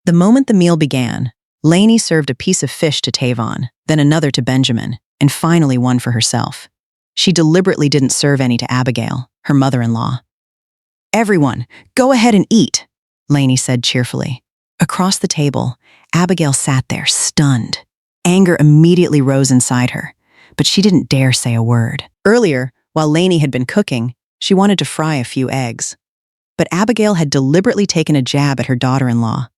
The moment the meal began, Laney served a piece of fish to Tavon, then another to Benjamin, and finally one for herself. She deliberately didn't serve any to Abigail, her mother-in-law. "Everyone, go ahead and eat," Laney said cheerfully. Across the table, Abigail sat there, stunned. Anger immediately rose inside her, but she didn't dare say a word. Earlier, while Laney had been cooking, she wanted to fry a few eggs. But Abigail had deliberately taken a jab at her daughter-in-law.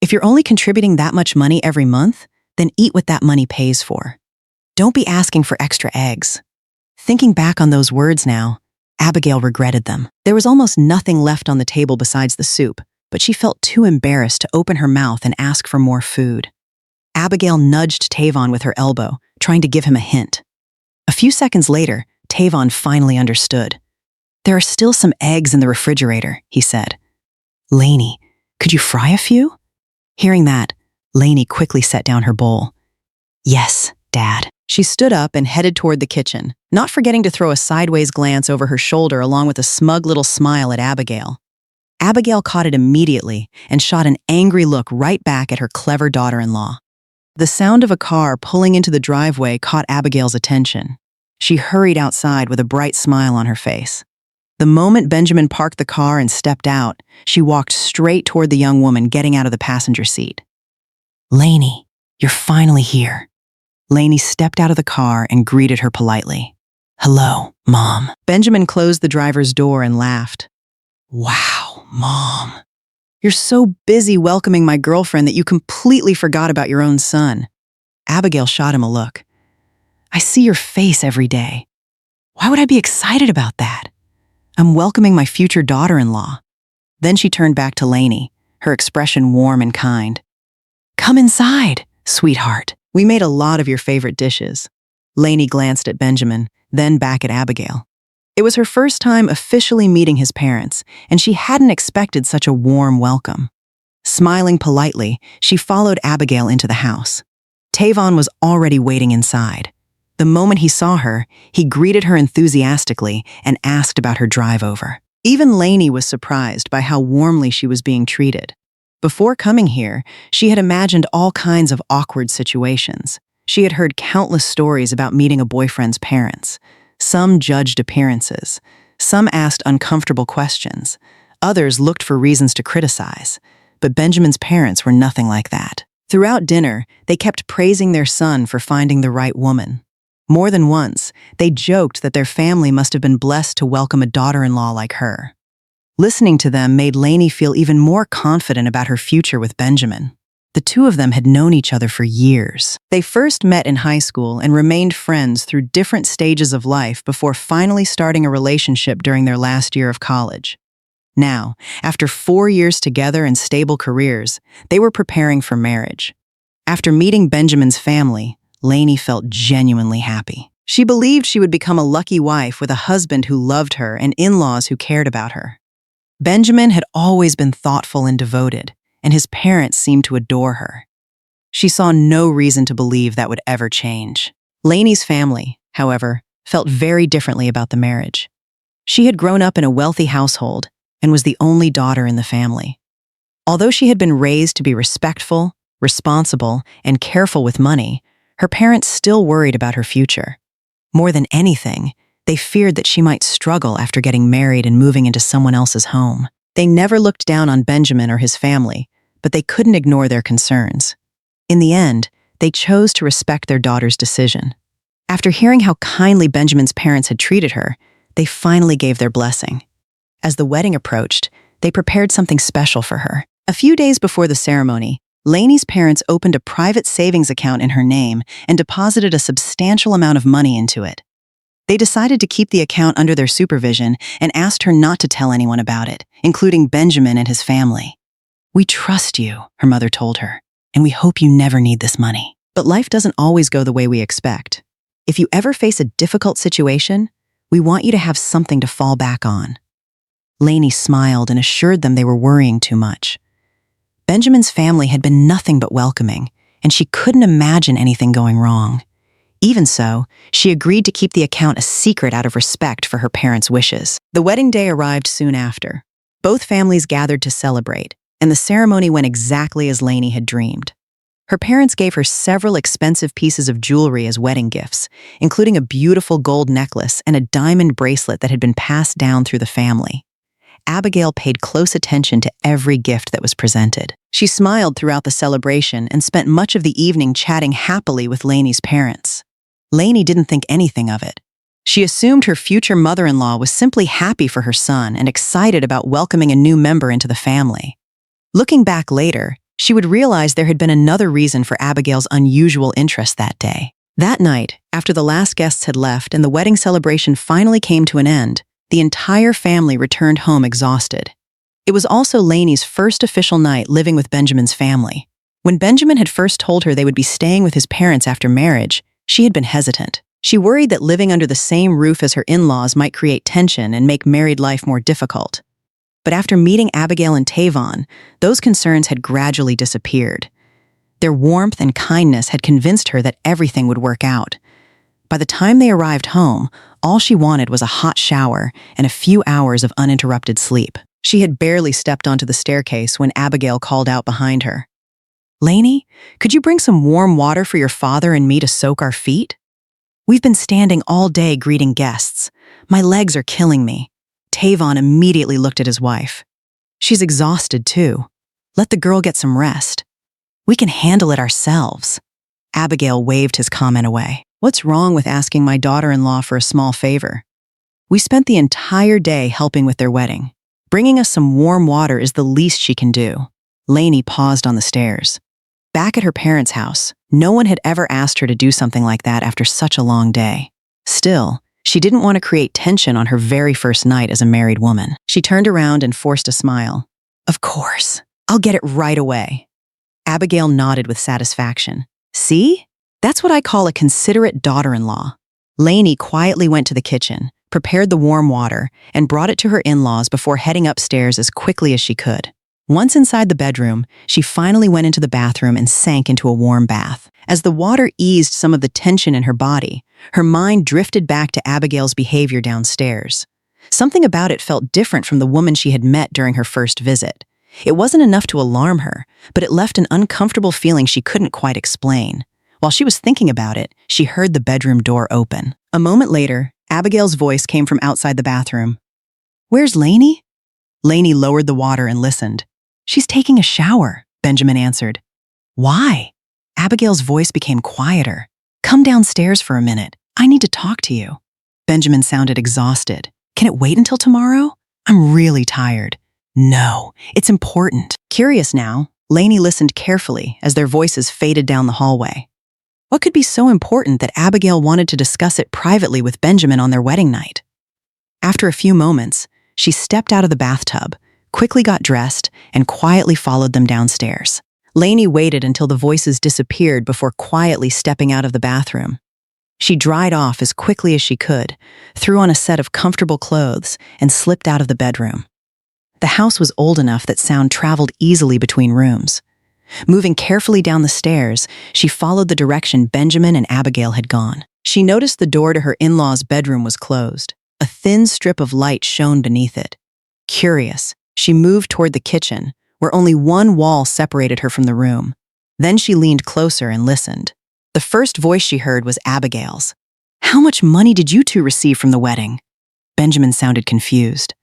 If you're only contributing that much money every month, then eat what that money pays for. Don't be asking for extra eggs. Thinking back on those words now, Abigail regretted them. There was almost nothing left on the table besides the soup, but she felt too embarrassed to open her mouth and ask for more food. Abigail nudged Tavon with her elbow, trying to give him a hint. A few seconds later, Tavon finally understood. "There are still some eggs in the refrigerator," he said. "Laney, could you fry a few?" Hearing that, Laney quickly set down her bowl. "Yes, Dad." She stood up and headed toward the kitchen, not forgetting to throw a sideways glance over her shoulder along with a smug little smile at Abigail. Abigail caught it immediately and shot an angry look right back at her clever daughter-in-law. The sound of a car pulling into the driveway caught Abigail's attention. She hurried outside with a bright smile on her face. The moment Benjamin parked the car and stepped out, she walked straight toward the young woman getting out of the passenger seat. "Laney, you're finally here." Laney stepped out of the car and greeted her politely. "Hello, Mom." Benjamin closed the driver's door and laughed. "Wow, Mom. You're so busy welcoming my girlfriend that you completely forgot about your own son." Abigail shot him a look. "I see your face every day. Why would I be excited about that? I'm welcoming my future daughter-in-law." Then she turned back to Laney, her expression warm and kind. "Come inside, sweetheart. We made a lot of your favorite dishes." Laney glanced at Benjamin, then back at Abigail. It was her first time officially meeting his parents, and she hadn't expected such a warm welcome. Smiling politely, she followed Abigail into the house. Tavon was already waiting inside. The moment he saw her, he greeted her enthusiastically and asked about her drive over. Even Laney was surprised by how warmly she was being treated. Before coming here, she had imagined all kinds of awkward situations. She had heard countless stories about meeting a boyfriend's parents. Some judged appearances. Some asked uncomfortable questions. Others looked for reasons to criticize. But Benjamin's parents were nothing like that. Throughout dinner, they kept praising their son for finding the right woman. More than once, they joked that their family must have been blessed to welcome a daughter-in-law like her. Listening to them made Laney feel even more confident about her future with Benjamin. The two of them had known each other for years. They first met in high school and remained friends through different stages of life before finally starting a relationship during their last year of college. Now, after 4 years together and stable careers, they were preparing for marriage. After meeting Benjamin's family, Laney felt genuinely happy. She believed she would become a lucky wife with a husband who loved her and in-laws who cared about her. Benjamin had always been thoughtful and devoted, and his parents seemed to adore her. She saw no reason to believe that would ever change. Laney's family, however, felt very differently about the marriage. She had grown up in a wealthy household and was the only daughter in the family. Although she had been raised to be respectful, responsible, and careful with money, her parents still worried about her future. More than anything, they feared that she might struggle after getting married and moving into someone else's home. They never looked down on Benjamin or his family, but they couldn't ignore their concerns. In the end, they chose to respect their daughter's decision. After hearing how kindly Benjamin's parents had treated her, they finally gave their blessing. As the wedding approached, they prepared something special for her. A few days before the ceremony, Laney's parents opened a private savings account in her name and deposited a substantial amount of money into it. They decided to keep the account under their supervision and asked her not to tell anyone about it, including Benjamin and his family. "We trust you," her mother told her, "and we hope you never need this money." But life doesn't always go the way we expect. If you ever face a difficult situation, we want you to have something to fall back on. Laney smiled and assured them they were worrying too much. Benjamin's family had been nothing but welcoming, and she couldn't imagine anything going wrong. Even so, she agreed to keep the account a secret out of respect for her parents' wishes. The wedding day arrived soon after. Both families gathered to celebrate, and the ceremony went exactly as Laney had dreamed. Her parents gave her several expensive pieces of jewelry as wedding gifts, including a beautiful gold necklace and a diamond bracelet that had been passed down through the family. Abigail paid close attention to every gift that was presented. She smiled throughout the celebration and spent much of the evening chatting happily with Laney's parents. Laney didn't think anything of it. She assumed her future mother-in-law was simply happy for her son and excited about welcoming a new member into the family. Looking back later, she would realize there had been another reason for Abigail's unusual interest that day. That night, after the last guests had left and the wedding celebration finally came to an end, the entire family returned home exhausted. It was also Laney's first official night living with Benjamin's family. When Benjamin had first told her they would be staying with his parents after marriage, she had been hesitant. She worried that living under the same roof as her in-laws might create tension and make married life more difficult. But after meeting Abigail and Tavon, those concerns had gradually disappeared. Their warmth and kindness had convinced her that everything would work out. By the time they arrived home, all she wanted was a hot shower and a few hours of uninterrupted sleep. She had barely stepped onto the staircase when Abigail called out behind her. "Laney, could you bring some warm water for your father and me to soak our feet? We've been standing all day greeting guests. My legs are killing me." Tavon immediately looked at his wife. "She's exhausted too. Let the girl get some rest. We can handle it ourselves." Abigail waved his comment away. "What's wrong with asking my daughter-in-law for a small favor? We spent the entire day helping with their wedding. Bringing us some warm water is the least she can do." Laney paused on the stairs. Back at her parents' house, no one had ever asked her to do something like that after such a long day. Still, she didn't want to create tension on her very first night as a married woman. She turned around and forced a smile. "Of course, I'll get it right away." Abigail nodded with satisfaction. "See? That's what I call a considerate daughter-in-law." Laney quietly went to the kitchen, prepared the warm water, and brought it to her in-laws before heading upstairs as quickly as she could. Once inside the bedroom, she finally went into the bathroom and sank into a warm bath. As the water eased some of the tension in her body, her mind drifted back to Abigail's behavior downstairs. Something about it felt different from the woman she had met during her first visit. It wasn't enough to alarm her, but it left an uncomfortable feeling she couldn't quite explain. While she was thinking about it, she heard the bedroom door open. A moment later, Abigail's voice came from outside the bathroom. "Where's Laney?" Laney lowered the water and listened. "She's taking a shower," Benjamin answered. "Why?" Abigail's voice became quieter. "Come downstairs for a minute. I need to talk to you." Benjamin sounded exhausted. "Can it wait until tomorrow? I'm really tired." "No, it's important." Curious now, Laney listened carefully as their voices faded down the hallway. What could be so important that Abigail wanted to discuss it privately with Benjamin on their wedding night? After a few moments, she stepped out of the bathtub, quickly got dressed, and quietly followed them downstairs. Laney waited until the voices disappeared before quietly stepping out of the bathroom. She dried off as quickly as she could, threw on a set of comfortable clothes, and slipped out of the bedroom. The house was old enough that sound traveled easily between rooms. Moving carefully down the stairs, she followed the direction Benjamin and Abigail had gone. She noticed the door to her in-laws' bedroom was closed. A thin strip of light shone beneath it. Curious, she moved toward the kitchen, where only one wall separated her from the room. Then she leaned closer and listened. The first voice she heard was Abigail's. "How much money did you two receive from the wedding?" Benjamin sounded confused.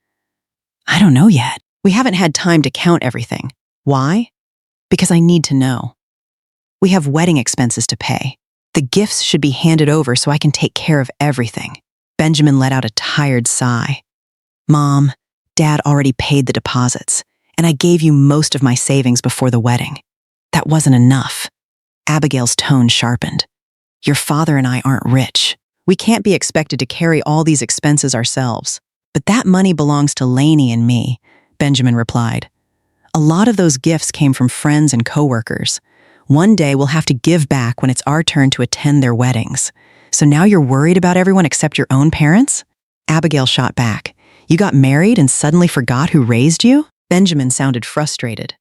"I don't know yet. We haven't had time to count everything." "Why?" "Because I need to know. We have wedding expenses to pay. The gifts should be handed over so I can take care of everything." Benjamin let out a tired sigh. "Mom, Dad already paid the deposits, and I gave you most of my savings before the wedding. That wasn't enough." Abigail's tone sharpened. "Your father and I aren't rich. We can't be expected to carry all these expenses ourselves. But that money belongs to Laney and me," Benjamin replied. "A lot of those gifts came from friends and coworkers. One day we'll have to give back when it's our turn to attend their weddings. So now you're worried about everyone except your own parents?" Abigail shot back. "You got married and suddenly forgot who raised you?" Benjamin sounded frustrated.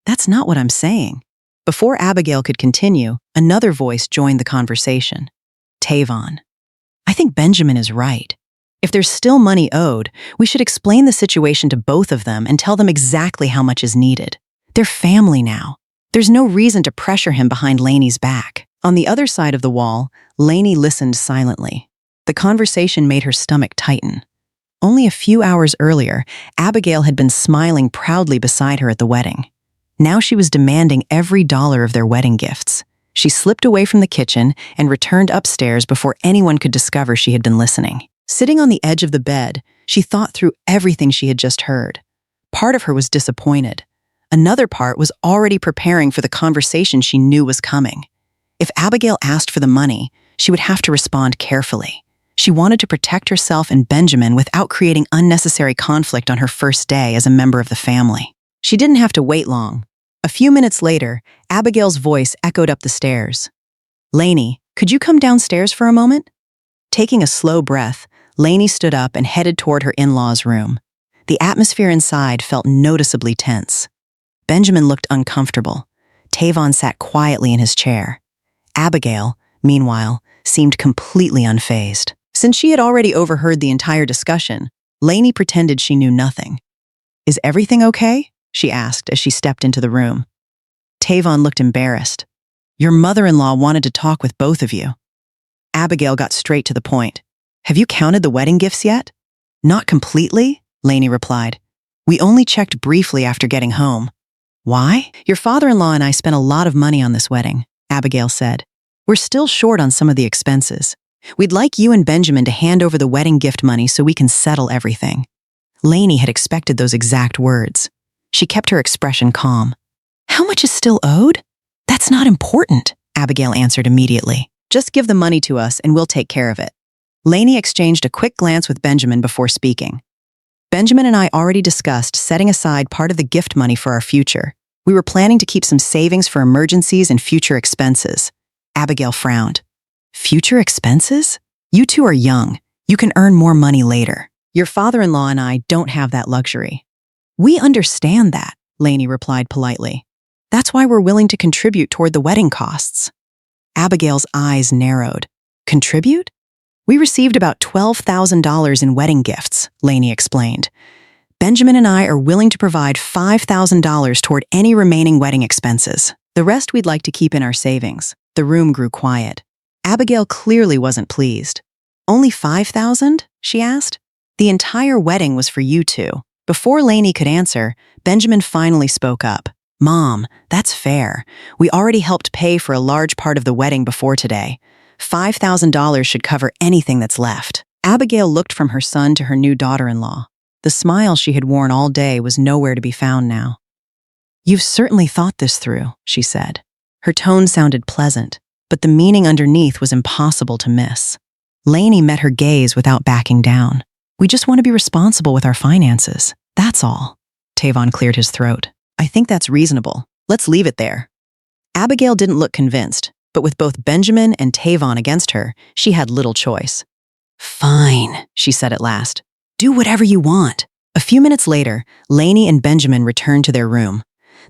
"That's not what I'm saying." Before Abigail could continue, another voice joined the conversation. "Tavon, I think Benjamin is right. If there's still money owed, we should explain the situation to both of them and tell them exactly how much is needed." They're family now. There's no reason to pressure him behind Laney's back. On the other side of the wall, Laney listened silently. The conversation made her stomach tighten. Only a few hours earlier, Abigail had been smiling proudly beside her at the wedding. Now she was demanding every dollar of their wedding gifts. She slipped away from the kitchen and returned upstairs before anyone could discover she had been listening. Sitting on the edge of the bed, she thought through everything she had just heard. Part of her was disappointed. Another part was already preparing for the conversation she knew was coming. If Abigail asked for the money, she would have to respond carefully. She wanted to protect herself and Benjamin without creating unnecessary conflict on her first day as a member of the family. She didn't have to wait long. A few minutes later, Abigail's voice echoed up the stairs. "Laney, could you come downstairs for a moment?" Taking a slow breath, Laney stood up and headed toward her in-laws' room. The atmosphere inside felt noticeably tense. Benjamin looked uncomfortable. Tavon sat quietly in his chair. Abigail, meanwhile, seemed completely unfazed. Since she had already overheard the entire discussion, Laney pretended she knew nothing. "Is everything okay?" she asked as she stepped into the room. Tavon looked embarrassed. "Your mother-in-law wanted to talk with both of you." Abigail got straight to the point. "Have you counted the wedding gifts yet?" "Not completely," Laney replied. "We only checked briefly after getting home." "Why?" "Your father-in-law and I spent a lot of money on this wedding," Abigail said. "We're still short on some of the expenses. We'd like you and Benjamin to hand over the wedding gift money so we can settle everything." Laney had expected those exact words. She kept her expression calm. "How much is still owed?" "That's not important," Abigail answered immediately. "Just give the money to us and we'll take care of it." Laney exchanged a quick glance with Benjamin before speaking. "Benjamin and I already discussed setting aside part of the gift money for our future. We were planning to keep some savings for emergencies and future expenses." Abigail frowned. "Future expenses? You two are young. You can earn more money later. Your father-in-law and I don't have that luxury." "We understand that," Laney replied politely. "That's why we're willing to contribute toward the wedding costs." Abigail's eyes narrowed. "Contribute?" "We received about $12,000 in wedding gifts," Laney explained. "Benjamin and I are willing to provide $5,000 toward any remaining wedding expenses. The rest we'd like to keep in our savings." The room grew quiet. Abigail clearly wasn't pleased. "Only $5,000?" she asked. "The entire wedding was for you two." Before Laney could answer, Benjamin finally spoke up. "Mom, that's fair. We already helped pay for a large part of the wedding before today. $5,000 should cover anything that's left." Abigail looked from her son to her new daughter-in-law. The smile she had worn all day was nowhere to be found now. "You've certainly thought this through," she said. Her tone sounded pleasant, but the meaning underneath was impossible to miss. Laney met her gaze without backing down. "We just want to be responsible with our finances. That's all." Tavon cleared his throat. "I think that's reasonable. Let's leave it there." Abigail didn't look convinced, but with both Benjamin and Tavon against her, she had little choice. "Fine," she said at last. "Do whatever you want." A few minutes later, Laney and Benjamin returned to their room.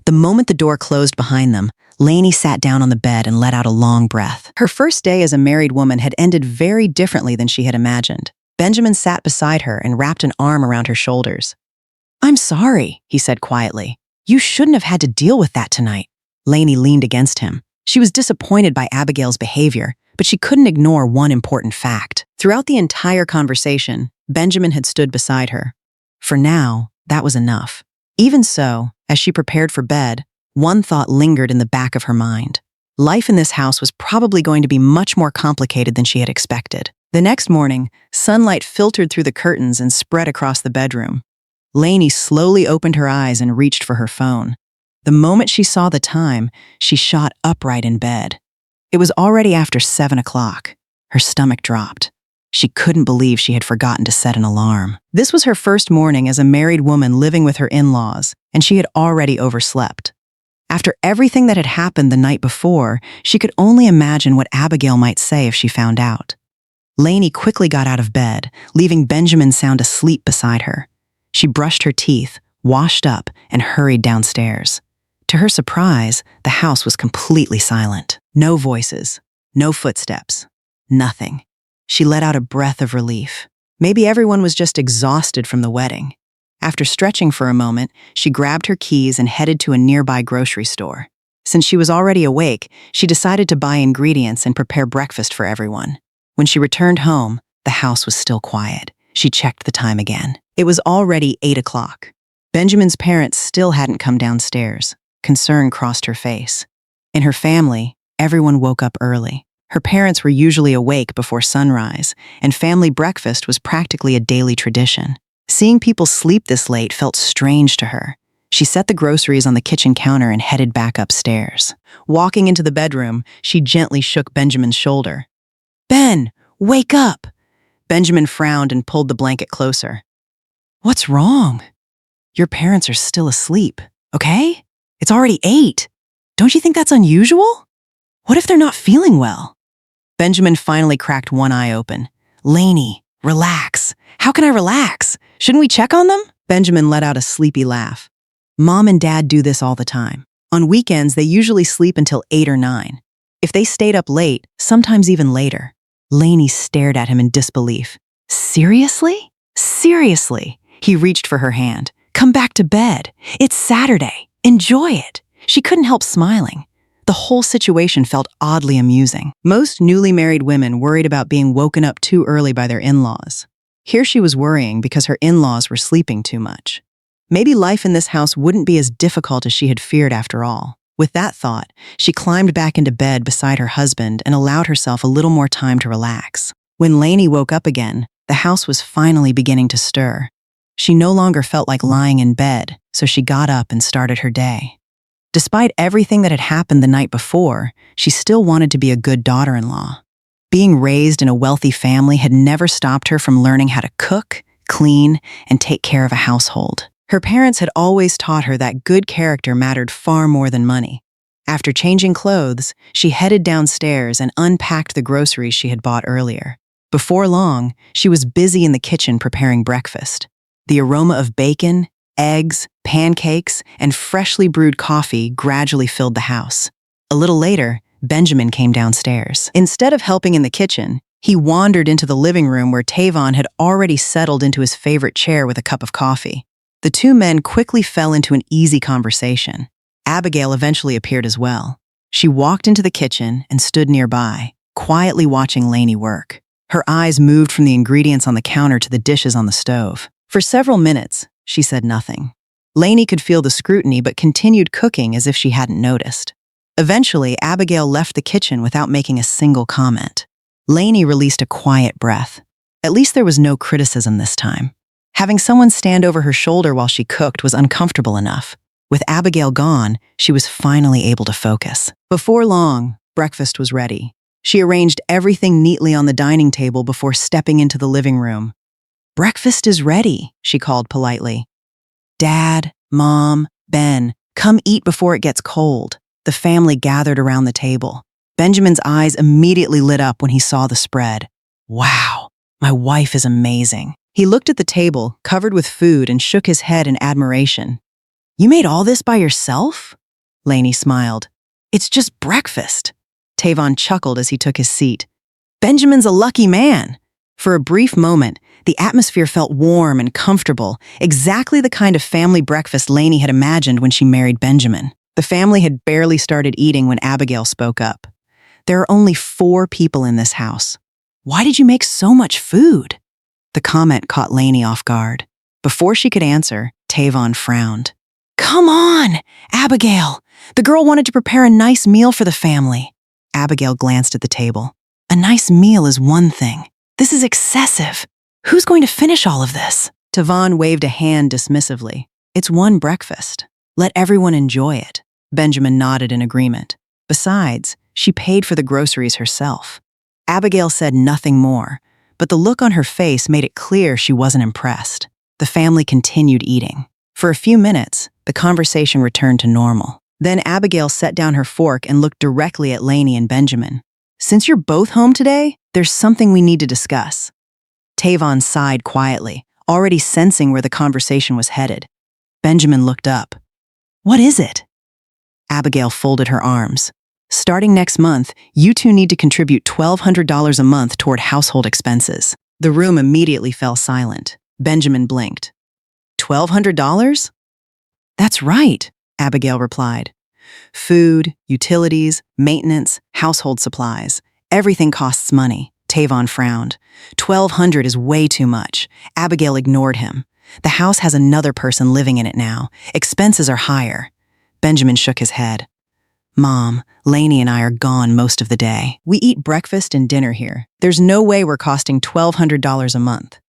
The moment the door closed behind them, Laney sat down on the bed and let out a long breath. Her first day as a married woman had ended very differently than she had imagined. Benjamin sat beside her and wrapped an arm around her shoulders. "I'm sorry," he said quietly. "You shouldn't have had to deal with that tonight." Laney leaned against him. She was disappointed by Abigail's behavior, but she couldn't ignore one important fact. Throughout the entire conversation, Benjamin had stood beside her. For now, that was enough. Even so, as she prepared for bed, one thought lingered in the back of her mind. Life in this house was probably going to be much more complicated than she had expected. The next morning, sunlight filtered through the curtains and spread across the bedroom. Laney slowly opened her eyes and reached for her phone. The moment she saw the time, she shot upright in bed. It was already after 7 o'clock. Her stomach dropped. She couldn't believe she had forgotten to set an alarm. This was her first morning as a married woman living with her in-laws, and she had already overslept. After everything that had happened the night before, she could only imagine what Abigail might say if she found out. Laney quickly got out of bed, leaving Benjamin sound asleep beside her. She brushed her teeth, washed up, and hurried downstairs. To her surprise, the house was completely silent. No voices, no footsteps, nothing. She let out a breath of relief. Maybe everyone was just exhausted from the wedding. After stretching for a moment, she grabbed her keys and headed to a nearby grocery store. Since she was already awake, she decided to buy ingredients and prepare breakfast for everyone. When she returned home, the house was still quiet. She checked the time again. It was already 8 o'clock. Benjamin's parents still hadn't come downstairs. Concern crossed her face. In her family, everyone woke up early. Her parents were usually awake before sunrise, and family breakfast was practically a daily tradition. Seeing people sleep this late felt strange to her. She set the groceries on the kitchen counter and headed back upstairs. Walking into the bedroom, she gently shook Benjamin's shoulder. "Ben, wake up!" Benjamin frowned and pulled the blanket closer. "What's wrong? Your parents are still asleep, okay? It's already 8. Don't you think that's unusual? What if they're not feeling well?" Benjamin finally cracked one eye open. "Laney, relax. How can I relax? Shouldn't we check on them?" Benjamin let out a sleepy laugh. "Mom and Dad do this all the time. On weekends, they usually sleep until 8 or 9. If they stayed up late, sometimes even later." Laney stared at him in disbelief. "Seriously? Seriously?" He reached for her hand. "Come back to bed. It's Saturday. Enjoy it." She couldn't help smiling. The whole situation felt oddly amusing. Most newly married women worried about being woken up too early by their in-laws. Here she was worrying because her in-laws were sleeping too much. Maybe life in this house wouldn't be as difficult as she had feared after all. With that thought, she climbed back into bed beside her husband and allowed herself a little more time to relax. When Laney woke up again, the house was finally beginning to stir. She no longer felt like lying in bed, so she got up and started her day. Despite everything that had happened the night before, she still wanted to be a good daughter-in-law. Being raised in a wealthy family had never stopped her from learning how to cook, clean, and take care of a household. Her parents had always taught her that good character mattered far more than money. After changing clothes, she headed downstairs and unpacked the groceries she had bought earlier. Before long, she was busy in the kitchen preparing breakfast. The aroma of bacon, eggs, pancakes, and freshly brewed coffee gradually filled the house. A little later, Benjamin came downstairs. Instead of helping in the kitchen, he wandered into the living room where Tavon had already settled into his favorite chair with a cup of coffee. The two men quickly fell into an easy conversation. Abigail eventually appeared as well. She walked into the kitchen and stood nearby, quietly watching Laney work. Her eyes moved from the ingredients on the counter to the dishes on the stove. For several minutes, she said nothing. Laney could feel the scrutiny but continued cooking as if she hadn't noticed. Eventually, Abigail left the kitchen without making a single comment. Laney released a quiet breath. At least there was no criticism this time. Having someone stand over her shoulder while she cooked was uncomfortable enough. With Abigail gone, she was finally able to focus. Before long, breakfast was ready. She arranged everything neatly on the dining table before stepping into the living room. "Breakfast is ready," she called politely. "Dad, Mom, Ben, come eat before it gets cold." The family gathered around the table. Benjamin's eyes immediately lit up when he saw the spread. "Wow, my wife is amazing." He looked at the table, covered with food, and shook his head in admiration. "You made all this by yourself?" Laney smiled. "It's just breakfast." Tavon chuckled as he took his seat. "Benjamin's a lucky man." For a brief moment, the atmosphere felt warm and comfortable, exactly the kind of family breakfast Laney had imagined when she married Benjamin. The family had barely started eating when Abigail spoke up. "There are only 4 people in this house. Why did you make so much food?" The comment caught Laney off guard. Before she could answer, Tavon frowned. "Come on, Abigail. The girl wanted to prepare a nice meal for the family." Abigail glanced at the table. "A nice meal is one thing. This is excessive. Who's going to finish all of this?" Tavon waved a hand dismissively. "It's one breakfast. Let everyone enjoy it." Benjamin nodded in agreement. Besides, she paid for the groceries herself. Abigail said nothing more, but the look on her face made it clear she wasn't impressed. The family continued eating. For a few minutes, the conversation returned to normal. Then Abigail set down her fork and looked directly at Laney and Benjamin. "Since you're both home today, there's something we need to discuss." Tavon sighed quietly, already sensing where the conversation was headed. Benjamin looked up. "What is it?" Abigail folded her arms. "Starting next month, you two need to contribute $1,200 a month toward household expenses." The room immediately fell silent. Benjamin blinked. $1,200? That's right, Abigail replied. Food, utilities, maintenance, household supplies. Everything costs money. Tavon frowned. $1,200 is way too much. Abigail ignored him. The house has another person living in it now. Expenses are higher. Benjamin shook his head. Mom, Laney and I are gone most of the day. We eat breakfast and dinner here. There's no way we're costing $1,200 a month.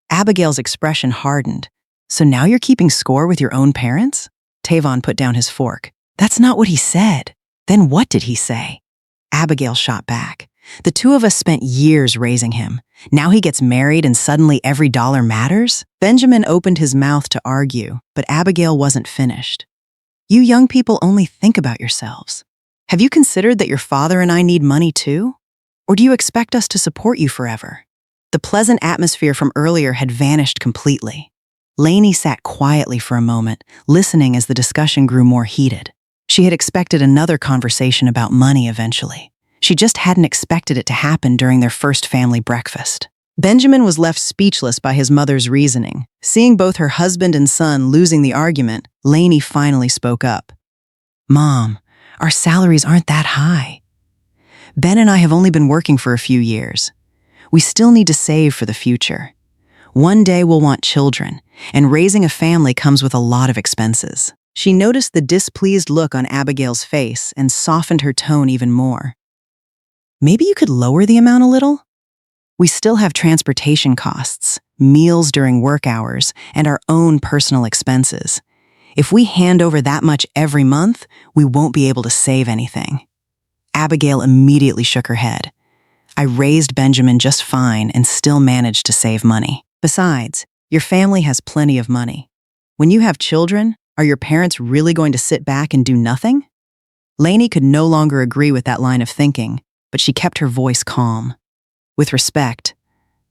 Abigail's expression hardened. So now you're keeping score with your own parents? Tavon put down his fork. That's not what he said. Then what did he say? Abigail shot back. The two of us spent years raising him. Now he gets married and suddenly every dollar matters? Benjamin opened his mouth to argue, but Abigail wasn't finished. You young people only think about yourselves. Have you considered that your father and I need money too? Or do you expect us to support you forever? The pleasant atmosphere from earlier had vanished completely. Laney sat quietly for a moment, listening as the discussion grew more heated. She had expected another conversation about money eventually. She just hadn't expected it to happen during their first family breakfast. Benjamin was left speechless by his mother's reasoning. Seeing both her husband and son losing the argument, Laney finally spoke up. Mom, our salaries aren't that high. Ben and I have only been working for a few years. We still need to save for the future. One day we'll want children, and raising a family comes with a lot of expenses. She noticed the displeased look on Abigail's face and softened her tone even more. Maybe you could lower the amount a little? We still have transportation costs, meals during work hours, and our own personal expenses. If we hand over that much every month, we won't be able to save anything. Abigail immediately shook her head. I raised Benjamin just fine and still managed to save money. Besides, your family has plenty of money. When you have children, are your parents really going to sit back and do nothing? Laney could no longer agree with that line of thinking, but she kept her voice calm. With respect,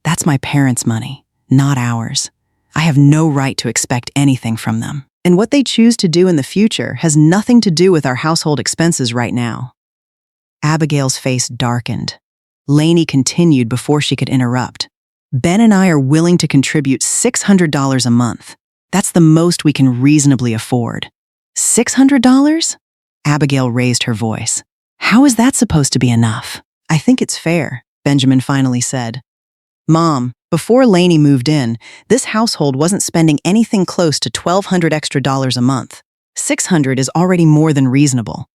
that's my parents' money, not ours. I have no right to expect anything from them. And what they choose to do in the future has nothing to do with our household expenses right now. Abigail's face darkened. Laney continued before she could interrupt. Ben and I are willing to contribute $600 a month. That's the most we can reasonably afford. $600? Abigail raised her voice. How is that supposed to be enough? I think it's fair, Benjamin finally said. Mom, before Laney moved in, this household wasn't spending anything close to $1,200 extra a month. $600 is already more than reasonable.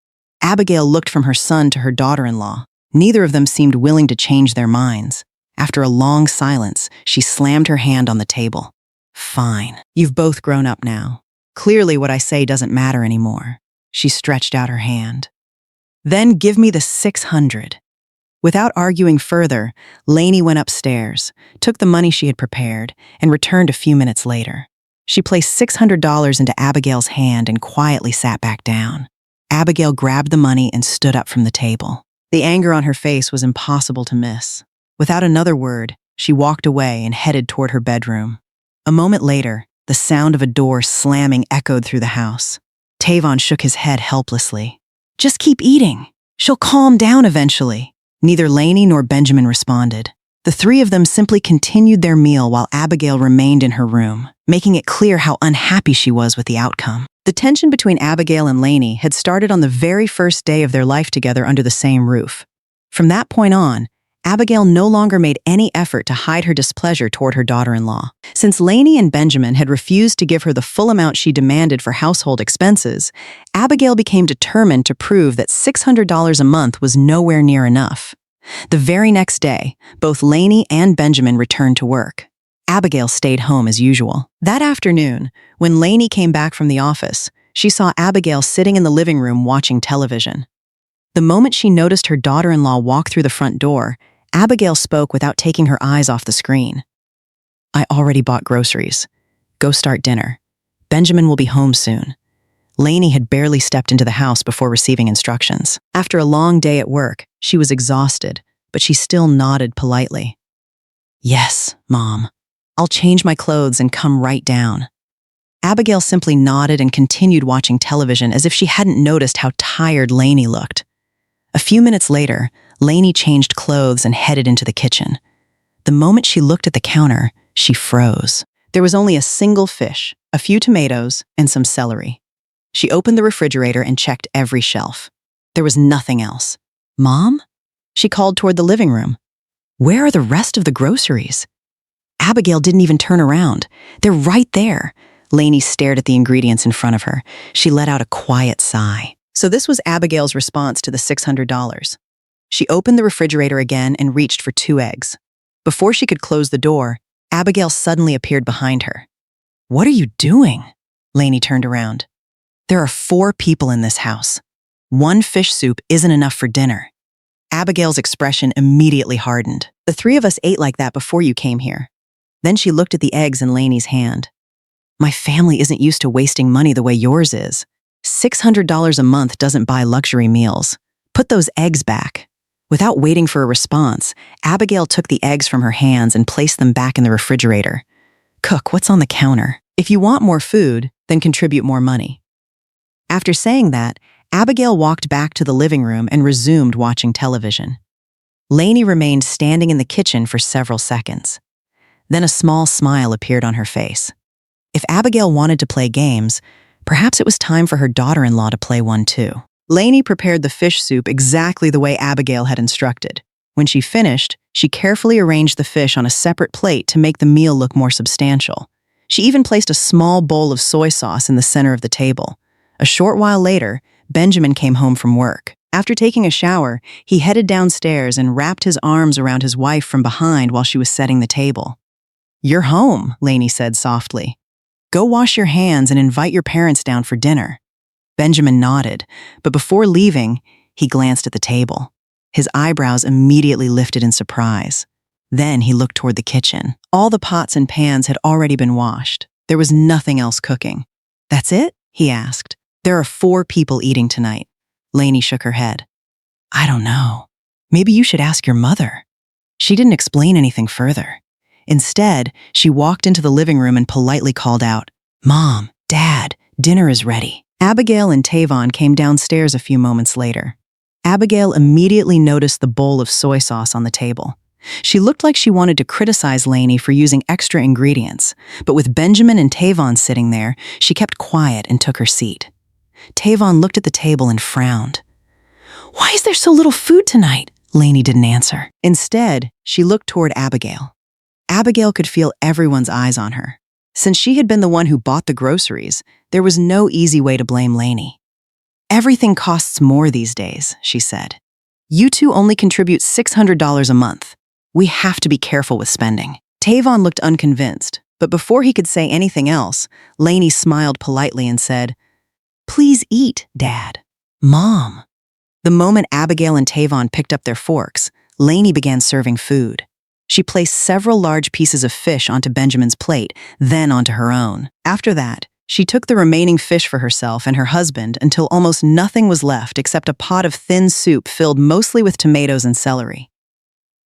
Abigail looked from her son to her daughter-in-law. Neither of them seemed willing to change their minds. After a long silence, she slammed her hand on the table. Fine. You've both grown up now. Clearly what I say doesn't matter anymore. She stretched out her hand. Then give me the $600. Without arguing further, Laney went upstairs, took the money she had prepared, and returned a few minutes later. She placed $600 into Abigail's hand and quietly sat back down. Abigail grabbed the money and stood up from the table. The anger on her face was impossible to miss. Without another word, she walked away and headed toward her bedroom. A moment later, the sound of a door slamming echoed through the house. Tavon shook his head helplessly. Just keep eating. She'll calm down eventually. Neither Laney nor Benjamin responded. The three of them simply continued their meal while Abigail remained in her room, making it clear how unhappy she was with the outcome. The tension between Abigail and Laney had started on the very first day of their life together under the same roof. From that point on, Abigail no longer made any effort to hide her displeasure toward her daughter-in-law. Since Laney and Benjamin had refused to give her the full amount she demanded for household expenses, Abigail became determined to prove that $600 a month was nowhere near enough. The very next day, both Laney and Benjamin returned to work. Abigail stayed home as usual. That afternoon, when Laney came back from the office, she saw Abigail sitting in the living room watching television. The moment she noticed her daughter-in-law walk through the front door, Abigail spoke without taking her eyes off the screen. I already bought groceries. Go start dinner. Benjamin will be home soon. Laney had barely stepped into the house before receiving instructions. After a long day at work, she was exhausted, but she still nodded politely. Yes, Mom. I'll change my clothes and come right down. Abigail simply nodded and continued watching television as if she hadn't noticed how tired Laney looked. A few minutes later, Laney changed clothes and headed into the kitchen. The moment she looked at the counter, she froze. There was only a single fish, a few tomatoes, and some celery. She opened the refrigerator and checked every shelf. There was nothing else. "Mom?" She called toward the living room. "Where are the rest of the groceries?" Abigail didn't even turn around. "They're right there." Laney stared at the ingredients in front of her. She let out a quiet sigh. So this was Abigail's response to the $600. She opened the refrigerator again and reached for 2 eggs. Before she could close the door, Abigail suddenly appeared behind her. "What are you doing?" Laney turned around. "There are 4 people in this house. 1 fish soup isn't enough for dinner." Abigail's expression immediately hardened. "The 3 of us ate like that before you came here." Then she looked at the eggs in Laney's hand. "My family isn't used to wasting money the way yours is. $600 a month doesn't buy luxury meals. Put those eggs back." Without waiting for a response, Abigail took the eggs from her hands and placed them back in the refrigerator. "Cook what's on the counter. If you want more food, then contribute more money." After saying that, Abigail walked back to the living room and resumed watching television. Laney remained standing in the kitchen for several seconds. Then a small smile appeared on her face. If Abigail wanted to play games, perhaps it was time for her daughter-in-law to play one too. Laney prepared the fish soup exactly the way Abigail had instructed. When she finished, she carefully arranged the fish on a separate plate to make the meal look more substantial. She even placed a small bowl of soy sauce in the center of the table. A short while later, Benjamin came home from work. After taking a shower, he headed downstairs and wrapped his arms around his wife from behind while she was setting the table. "You're home," Laney said softly. "Go wash your hands and invite your parents down for dinner." Benjamin nodded, but before leaving, he glanced at the table. His eyebrows immediately lifted in surprise. Then he looked toward the kitchen. All the pots and pans had already been washed. There was nothing else cooking. "That's it?" he asked. "There are 4 people eating tonight." Laney shook her head. "I don't know. Maybe you should ask your mother." She didn't explain anything further. Instead, she walked into the living room and politely called out, "Mom, Dad, dinner is ready." Abigail and Tavon came downstairs a few moments later. Abigail immediately noticed the bowl of soy sauce on the table. She looked like she wanted to criticize Laney for using extra ingredients, but with Benjamin and Tavon sitting there, she kept quiet and took her seat. Tavon looked at the table and frowned. "Why is there so little food tonight?" Laney didn't answer. Instead, she looked toward Abigail. Abigail could feel everyone's eyes on her. Since she had been the one who bought the groceries, there was no easy way to blame Laney. "Everything costs more these days," she said. "You two only contribute $600 a month. We have to be careful with spending." Tavon looked unconvinced, but before he could say anything else, Laney smiled politely and said, "Please eat, Dad." "Mom." The moment Abigail and Tavon picked up their forks, Laney began serving food. She placed several large pieces of fish onto Benjamin's plate, then onto her own. After that, she took the remaining fish for herself and her husband until almost nothing was left except a pot of thin soup filled mostly with tomatoes and celery.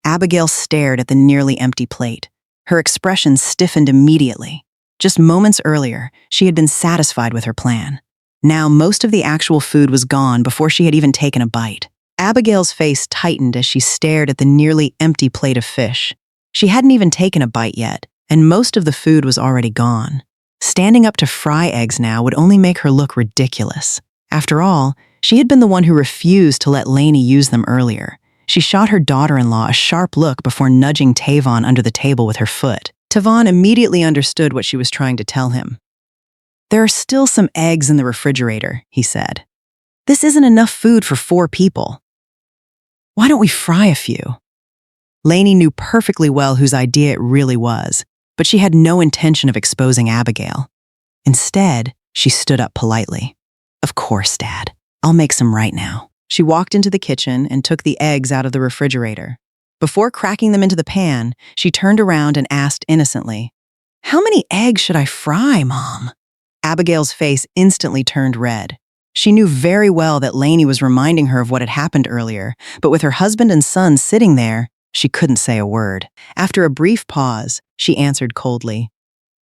Abigail stared at the nearly empty plate. Her expression stiffened immediately. Just moments earlier, she had been satisfied with her plan. Now most of the actual food was gone before she had even taken a bite. Abigail's face tightened as she stared at the nearly empty plate of fish. She hadn't even taken a bite yet, and most of the food was already gone. Standing up to fry eggs now would only make her look ridiculous. After all, she had been the one who refused to let Laney use them earlier. She shot her daughter-in-law a sharp look before nudging Tavon under the table with her foot. Tavon immediately understood what she was trying to tell him. "There are still some eggs in the refrigerator," he said. "This isn't enough food for 4 people. Why don't we fry a few?" Laney knew perfectly well whose idea it really was, but she had no intention of exposing Abigail. Instead, she stood up politely. "Of course, Dad. I'll make some right now." She walked into the kitchen and took the eggs out of the refrigerator. Before cracking them into the pan, she turned around and asked innocently, "How many eggs should I fry, Mom?" Abigail's face instantly turned red. She knew very well that Laney was reminding her of what had happened earlier, but with her husband and son sitting there, she couldn't say a word. After a brief pause, she answered coldly,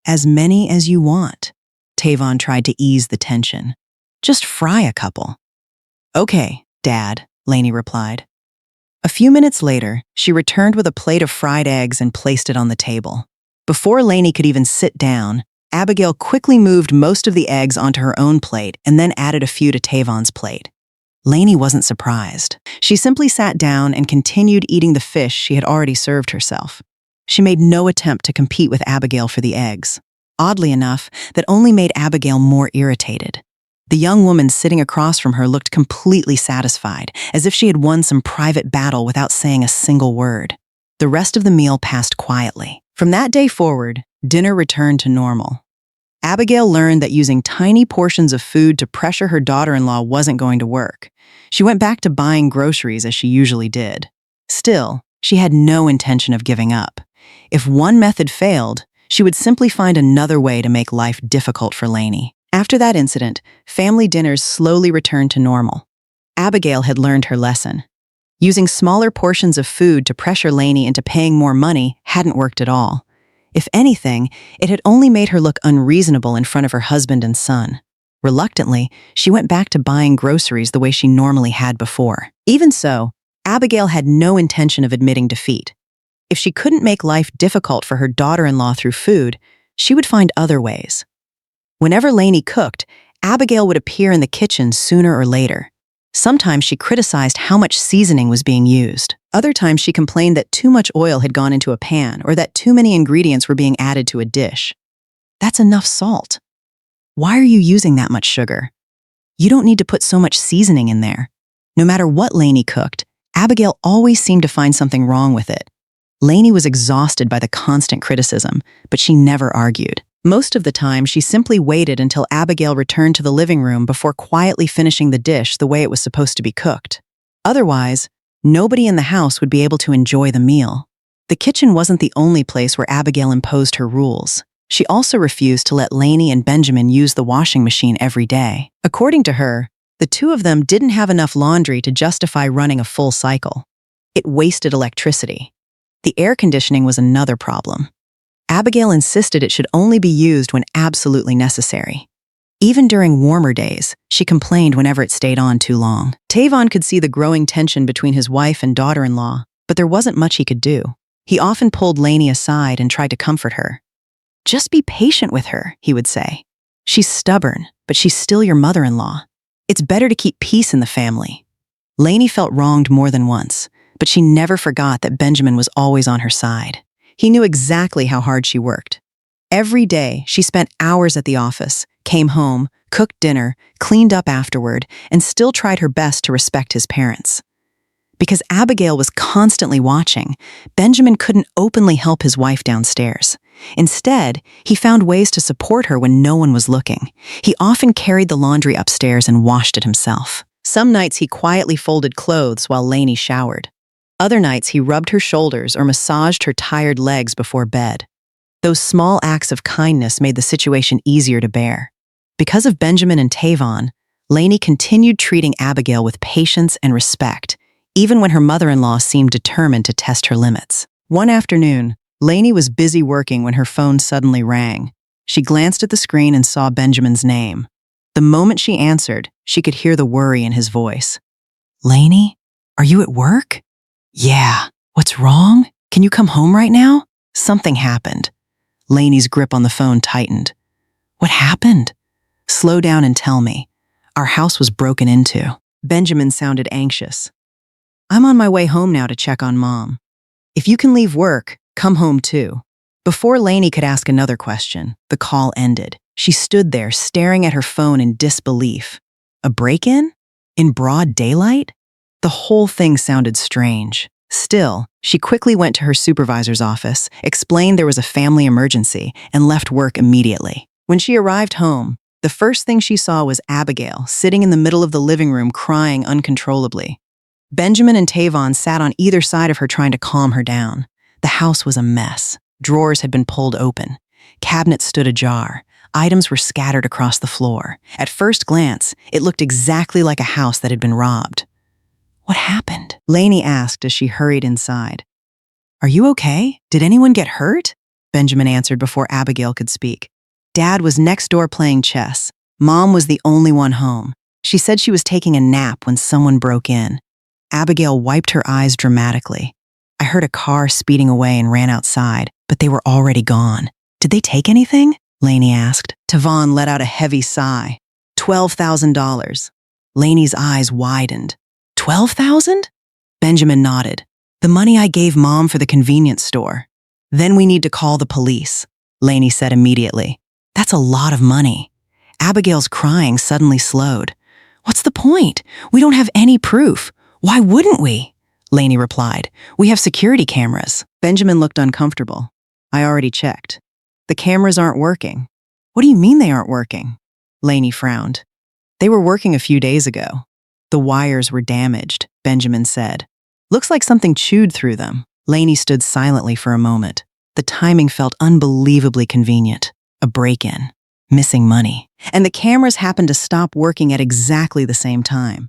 "As many as you want." Tavon tried to ease the tension. "Just fry a couple." "Okay, Dad," Laney replied. A few minutes later, she returned with a plate of fried eggs and placed it on the table. Before Laney could even sit down, Abigail quickly moved most of the eggs onto her own plate and then added a few to Tavon's plate. Laney wasn't surprised. She simply sat down and continued eating the fish she had already served herself. She made no attempt to compete with Abigail for the eggs. Oddly enough, that only made Abigail more irritated. The young woman sitting across from her looked completely satisfied, as if she had won some private battle without saying a single word. The rest of the meal passed quietly. From that day forward, dinner returned to normal. Abigail learned that using tiny portions of food to pressure her daughter-in-law wasn't going to work. She went back to buying groceries as she usually did. Still, she had no intention of giving up. If one method failed, she would simply find another way to make life difficult for Laney. After that incident, family dinners slowly returned to normal. Abigail had learned her lesson. Using smaller portions of food to pressure Laney into paying more money hadn't worked at all. If anything, it had only made her look unreasonable in front of her husband and son. Reluctantly, she went back to buying groceries the way she normally had before. Even so, Abigail had no intention of admitting defeat. If she couldn't make life difficult for her daughter-in-law through food, she would find other ways. Whenever Laney cooked, Abigail would appear in the kitchen sooner or later. Sometimes she criticized how much seasoning was being used. Other times she complained that too much oil had gone into a pan or that too many ingredients were being added to a dish. That's enough salt. Why are you using that much sugar? You don't need to put so much seasoning in there. No matter what Laney cooked, Abigail always seemed to find something wrong with it. Laney was exhausted by the constant criticism, but she never argued. Most of the time, she simply waited until Abigail returned to the living room before quietly finishing the dish the way it was supposed to be cooked. Otherwise, nobody in the house would be able to enjoy the meal. The kitchen wasn't the only place where Abigail imposed her rules. She also refused to let Laney and Benjamin use the washing machine every day. According to her, the two of them didn't have enough laundry to justify running a full cycle. It wasted electricity. The air conditioning was another problem. Abigail insisted it should only be used when absolutely necessary. Even during warmer days, she complained whenever it stayed on too long. Tavon could see the growing tension between his wife and daughter-in-law, but there wasn't much he could do. He often pulled Laney aside and tried to comfort her. "Just be patient with her," he would say. "She's stubborn, but she's still your mother-in-law. It's better to keep peace in the family." Laney felt wronged more than once, but she never forgot that Benjamin was always on her side. He knew exactly how hard she worked. Every day, she spent hours at the office, came home, cooked dinner, cleaned up afterward, and still tried her best to respect his parents. Because Abigail was constantly watching, Benjamin couldn't openly help his wife downstairs. Instead, he found ways to support her when no one was looking. He often carried the laundry upstairs and washed it himself. Some nights he quietly folded clothes while Laney showered. Other nights he rubbed her shoulders or massaged her tired legs before bed. Those small acts of kindness made the situation easier to bear. Because of Benjamin and Tavon, Laney continued treating Abigail with patience and respect, even when her mother-in-law seemed determined to test her limits. One afternoon, Laney was busy working when her phone suddenly rang. She glanced at the screen and saw Benjamin's name. The moment she answered, she could hear the worry in his voice. "Laney, are you at work?" "Yeah. What's wrong? Can you come home right now?" Something happened. Laney's grip on the phone tightened. "What happened?" "Slow down and tell me. Our house was broken into." Benjamin sounded anxious. "I'm on my way home now to check on Mom. If you can leave work, come home too." Before Laney could ask another question, the call ended. She stood there staring at her phone in disbelief. A break-in? In broad daylight? The whole thing sounded strange. Still, she quickly went to her supervisor's office, explained there was a family emergency, and left work immediately. When she arrived home, the first thing she saw was Abigail sitting in the middle of the living room crying uncontrollably. Benjamin and Tavon sat on either side of her trying to calm her down. The house was a mess. Drawers had been pulled open. Cabinets stood ajar. Items were scattered across the floor. At first glance, it looked exactly like a house that had been robbed. "What happened?" Laney asked as she hurried inside. "Are you okay? Did anyone get hurt?" Benjamin answered before Abigail could speak. Dad was next door playing chess. Mom was the only one home. She said she was taking a nap when someone broke in. Abigail wiped her eyes dramatically. "I heard a car speeding away and ran outside, but they were already gone. Did they take anything?" Laney asked. Tavon let out a heavy sigh. $12,000. Laney's eyes widened. 12,000? Benjamin nodded. The money I gave Mom for the convenience store. Then we need to call the police, Laney said immediately. That's a lot of money. Abigail's crying suddenly slowed. What's the point? We don't have any proof. Why wouldn't we? Laney replied. We have security cameras. Benjamin looked uncomfortable. I already checked. The cameras aren't working. What do you mean they aren't working? Laney frowned. They were working a few days ago. The wires were damaged, Benjamin said. Looks like something chewed through them. Laney stood silently for a moment. The timing felt unbelievably convenient. A break-in. Missing money. And the cameras happened to stop working at exactly the same time.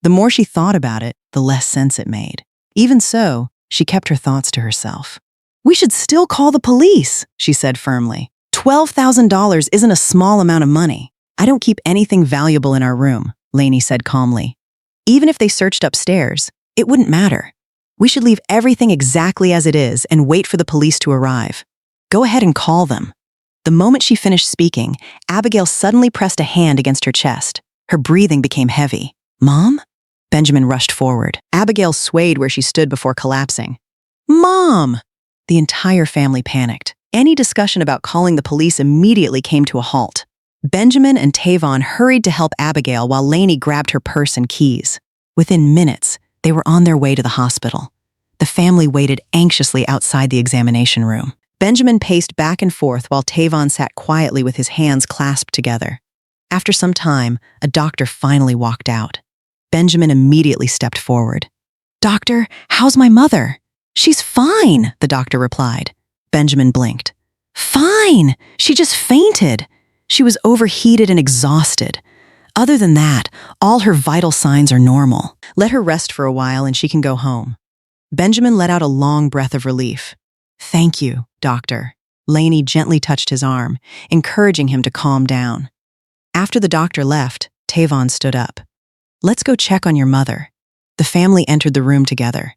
The more she thought about it, the less sense it made. Even so, she kept her thoughts to herself. We should still call the police, she said firmly. $12,000 isn't a small amount of money. I don't keep anything valuable in our room, Laney said calmly. Even if they searched upstairs, it wouldn't matter. We should leave everything exactly as it is and wait for the police to arrive. Go ahead and call them. The moment she finished speaking, Abigail suddenly pressed a hand against her chest. Her breathing became heavy. Mom? Benjamin rushed forward. Abigail swayed where she stood before collapsing. Mom! The entire family panicked. Any discussion about calling the police immediately came to a halt. Benjamin and Tavon hurried to help Abigail while Laney grabbed her purse and keys. Within minutes, they were on their way to the hospital. The family waited anxiously outside the examination room. Benjamin paced back and forth while Tavon sat quietly with his hands clasped together. After some time, a doctor finally walked out. Benjamin immediately stepped forward. Doctor, how's my mother? She's fine, the doctor replied. Benjamin blinked. Fine! She just fainted. She was overheated and exhausted. Other than that, all her vital signs are normal. Let her rest for a while and she can go home. Benjamin let out a long breath of relief. Thank you, doctor. Laney gently touched his arm, encouraging him to calm down. After the doctor left, Tavon stood up. Let's go check on your mother. The family entered the room together.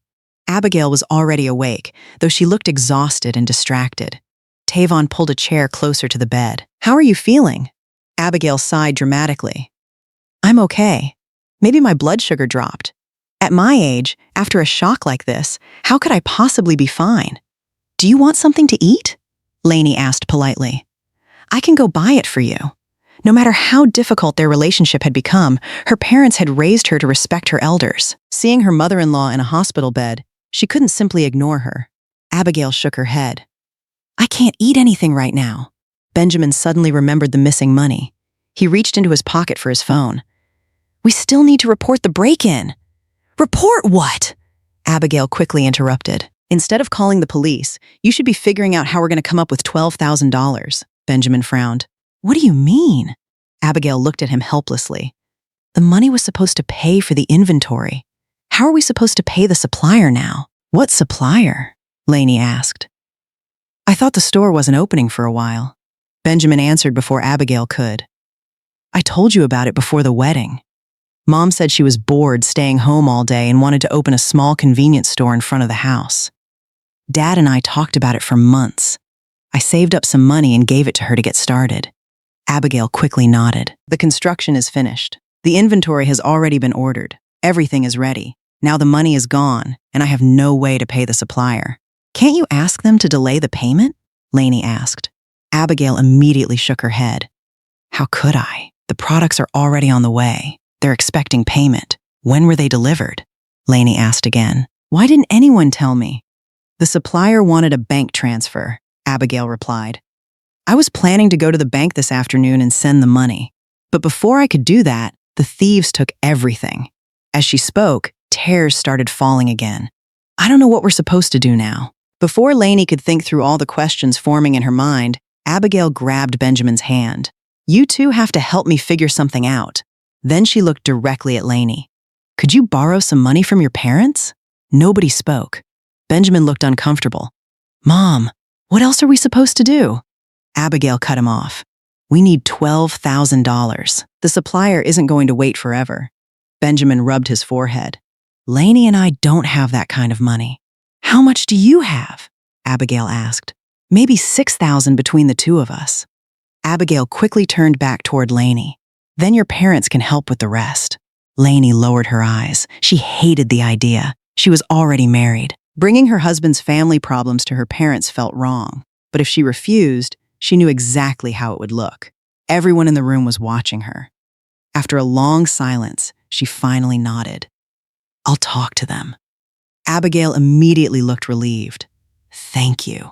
Abigail was already awake, though she looked exhausted and distracted. Tavon pulled a chair closer to the bed. How are you feeling? Abigail sighed dramatically. I'm okay. Maybe my blood sugar dropped. At my age, after a shock like this, how could I possibly be fine? Do you want something to eat? Laney asked politely. I can go buy it for you. No matter how difficult their relationship had become, her parents had raised her to respect her elders. Seeing her mother-in-law in a hospital bed, she couldn't simply ignore her. Abigail shook her head. I can't eat anything right now. Benjamin suddenly remembered the missing money. He reached into his pocket for his phone. We still need to report the break-in. Report what? Abigail quickly interrupted. Instead of calling the police, you should be figuring out how we're going to come up with $12,000. Benjamin frowned. What do you mean? Abigail looked at him helplessly. The money was supposed to pay for the inventory. How are we supposed to pay the supplier now? What supplier? Laney asked. I thought the store wasn't opening for a while. Benjamin answered before Abigail could. I told you about it before the wedding. Mom said she was bored staying home all day and wanted to open a small convenience store in front of the house. Dad and I talked about it for months. I saved up some money and gave it to her to get started. Abigail quickly nodded. The construction is finished. The inventory has already been ordered. Everything is ready. Now the money is gone, and I have no way to pay the supplier. Can't you ask them to delay the payment? Laney asked. Abigail immediately shook her head. How could I? The products are already on the way. They're expecting payment. When were they delivered? Laney asked again. Why didn't anyone tell me? The supplier wanted a bank transfer, Abigail replied. I was planning to go to the bank this afternoon and send the money. But before I could do that, the thieves took everything. As she spoke, tears started falling again. I don't know what we're supposed to do now. Before Laney could think through all the questions forming in her mind, Abigail grabbed Benjamin's hand. You two have to help me figure something out. Then she looked directly at Laney. Could you borrow some money from your parents? Nobody spoke. Benjamin looked uncomfortable. Mom, what else are we supposed to do? Abigail cut him off. We need $12,000. The supplier isn't going to wait forever. Benjamin rubbed his forehead. Laney and I don't have that kind of money. How much do you have? Abigail asked. Maybe $6,000 between the two of us. Abigail quickly turned back toward Laney. Then your parents can help with the rest. Laney lowered her eyes. She hated the idea. She was already married. Bringing her husband's family problems to her parents felt wrong. But if she refused, she knew exactly how it would look. Everyone in the room was watching her. After a long silence, she finally nodded. I'll talk to them. Abigail immediately looked relieved. Thank you.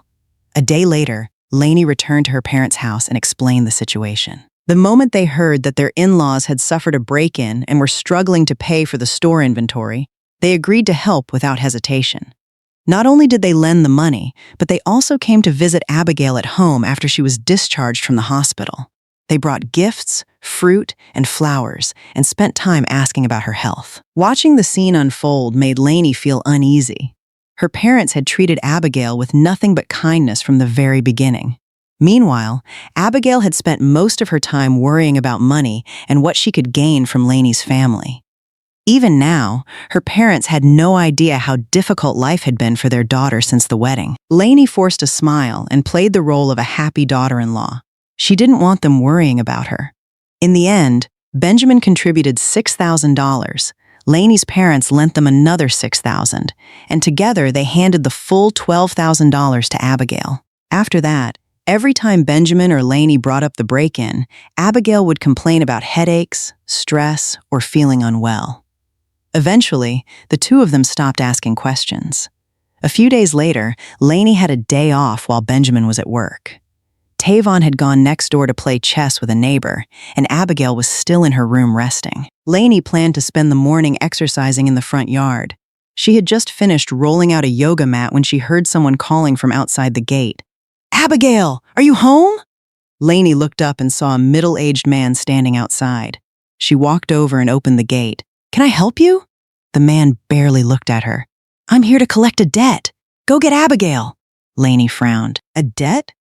A day later, Laney returned to her parents' house and explained the situation. The moment they heard that their in-laws had suffered a break-in and were struggling to pay for the store inventory, they agreed to help without hesitation. Not only did they lend the money, but they also came to visit Abigail at home after she was discharged from the hospital. They brought gifts, fruit, and flowers, and spent time asking about her health. Watching the scene unfold made Laney feel uneasy. Her parents had treated Abigail with nothing but kindness from the very beginning. Meanwhile, Abigail had spent most of her time worrying about money and what she could gain from Laney's family. Even now, her parents had no idea how difficult life had been for their daughter since the wedding. Laney forced a smile and played the role of a happy daughter-in-law. She didn't want them worrying about her. In the end, Benjamin contributed $6,000. Laney's parents lent them another $6,000, and together they handed the full $12,000 to Abigail. After that, every time Benjamin or Laney brought up the break-in, Abigail would complain about headaches, stress, or feeling unwell. Eventually, the two of them stopped asking questions. A few days later, Laney had a day off while Benjamin was at work. Tavon had gone next door to play chess with a neighbor, and Abigail was still in her room resting. Laney planned to spend the morning exercising in the front yard. She had just finished rolling out a yoga mat when she heard someone calling from outside the gate. "Abigail, are you home?" Laney looked up and saw a middle-aged man standing outside. She walked over and opened the gate. "Can I help you?" The man barely looked at her. "I'm here to collect a debt. Go get Abigail." Laney frowned. "A debt?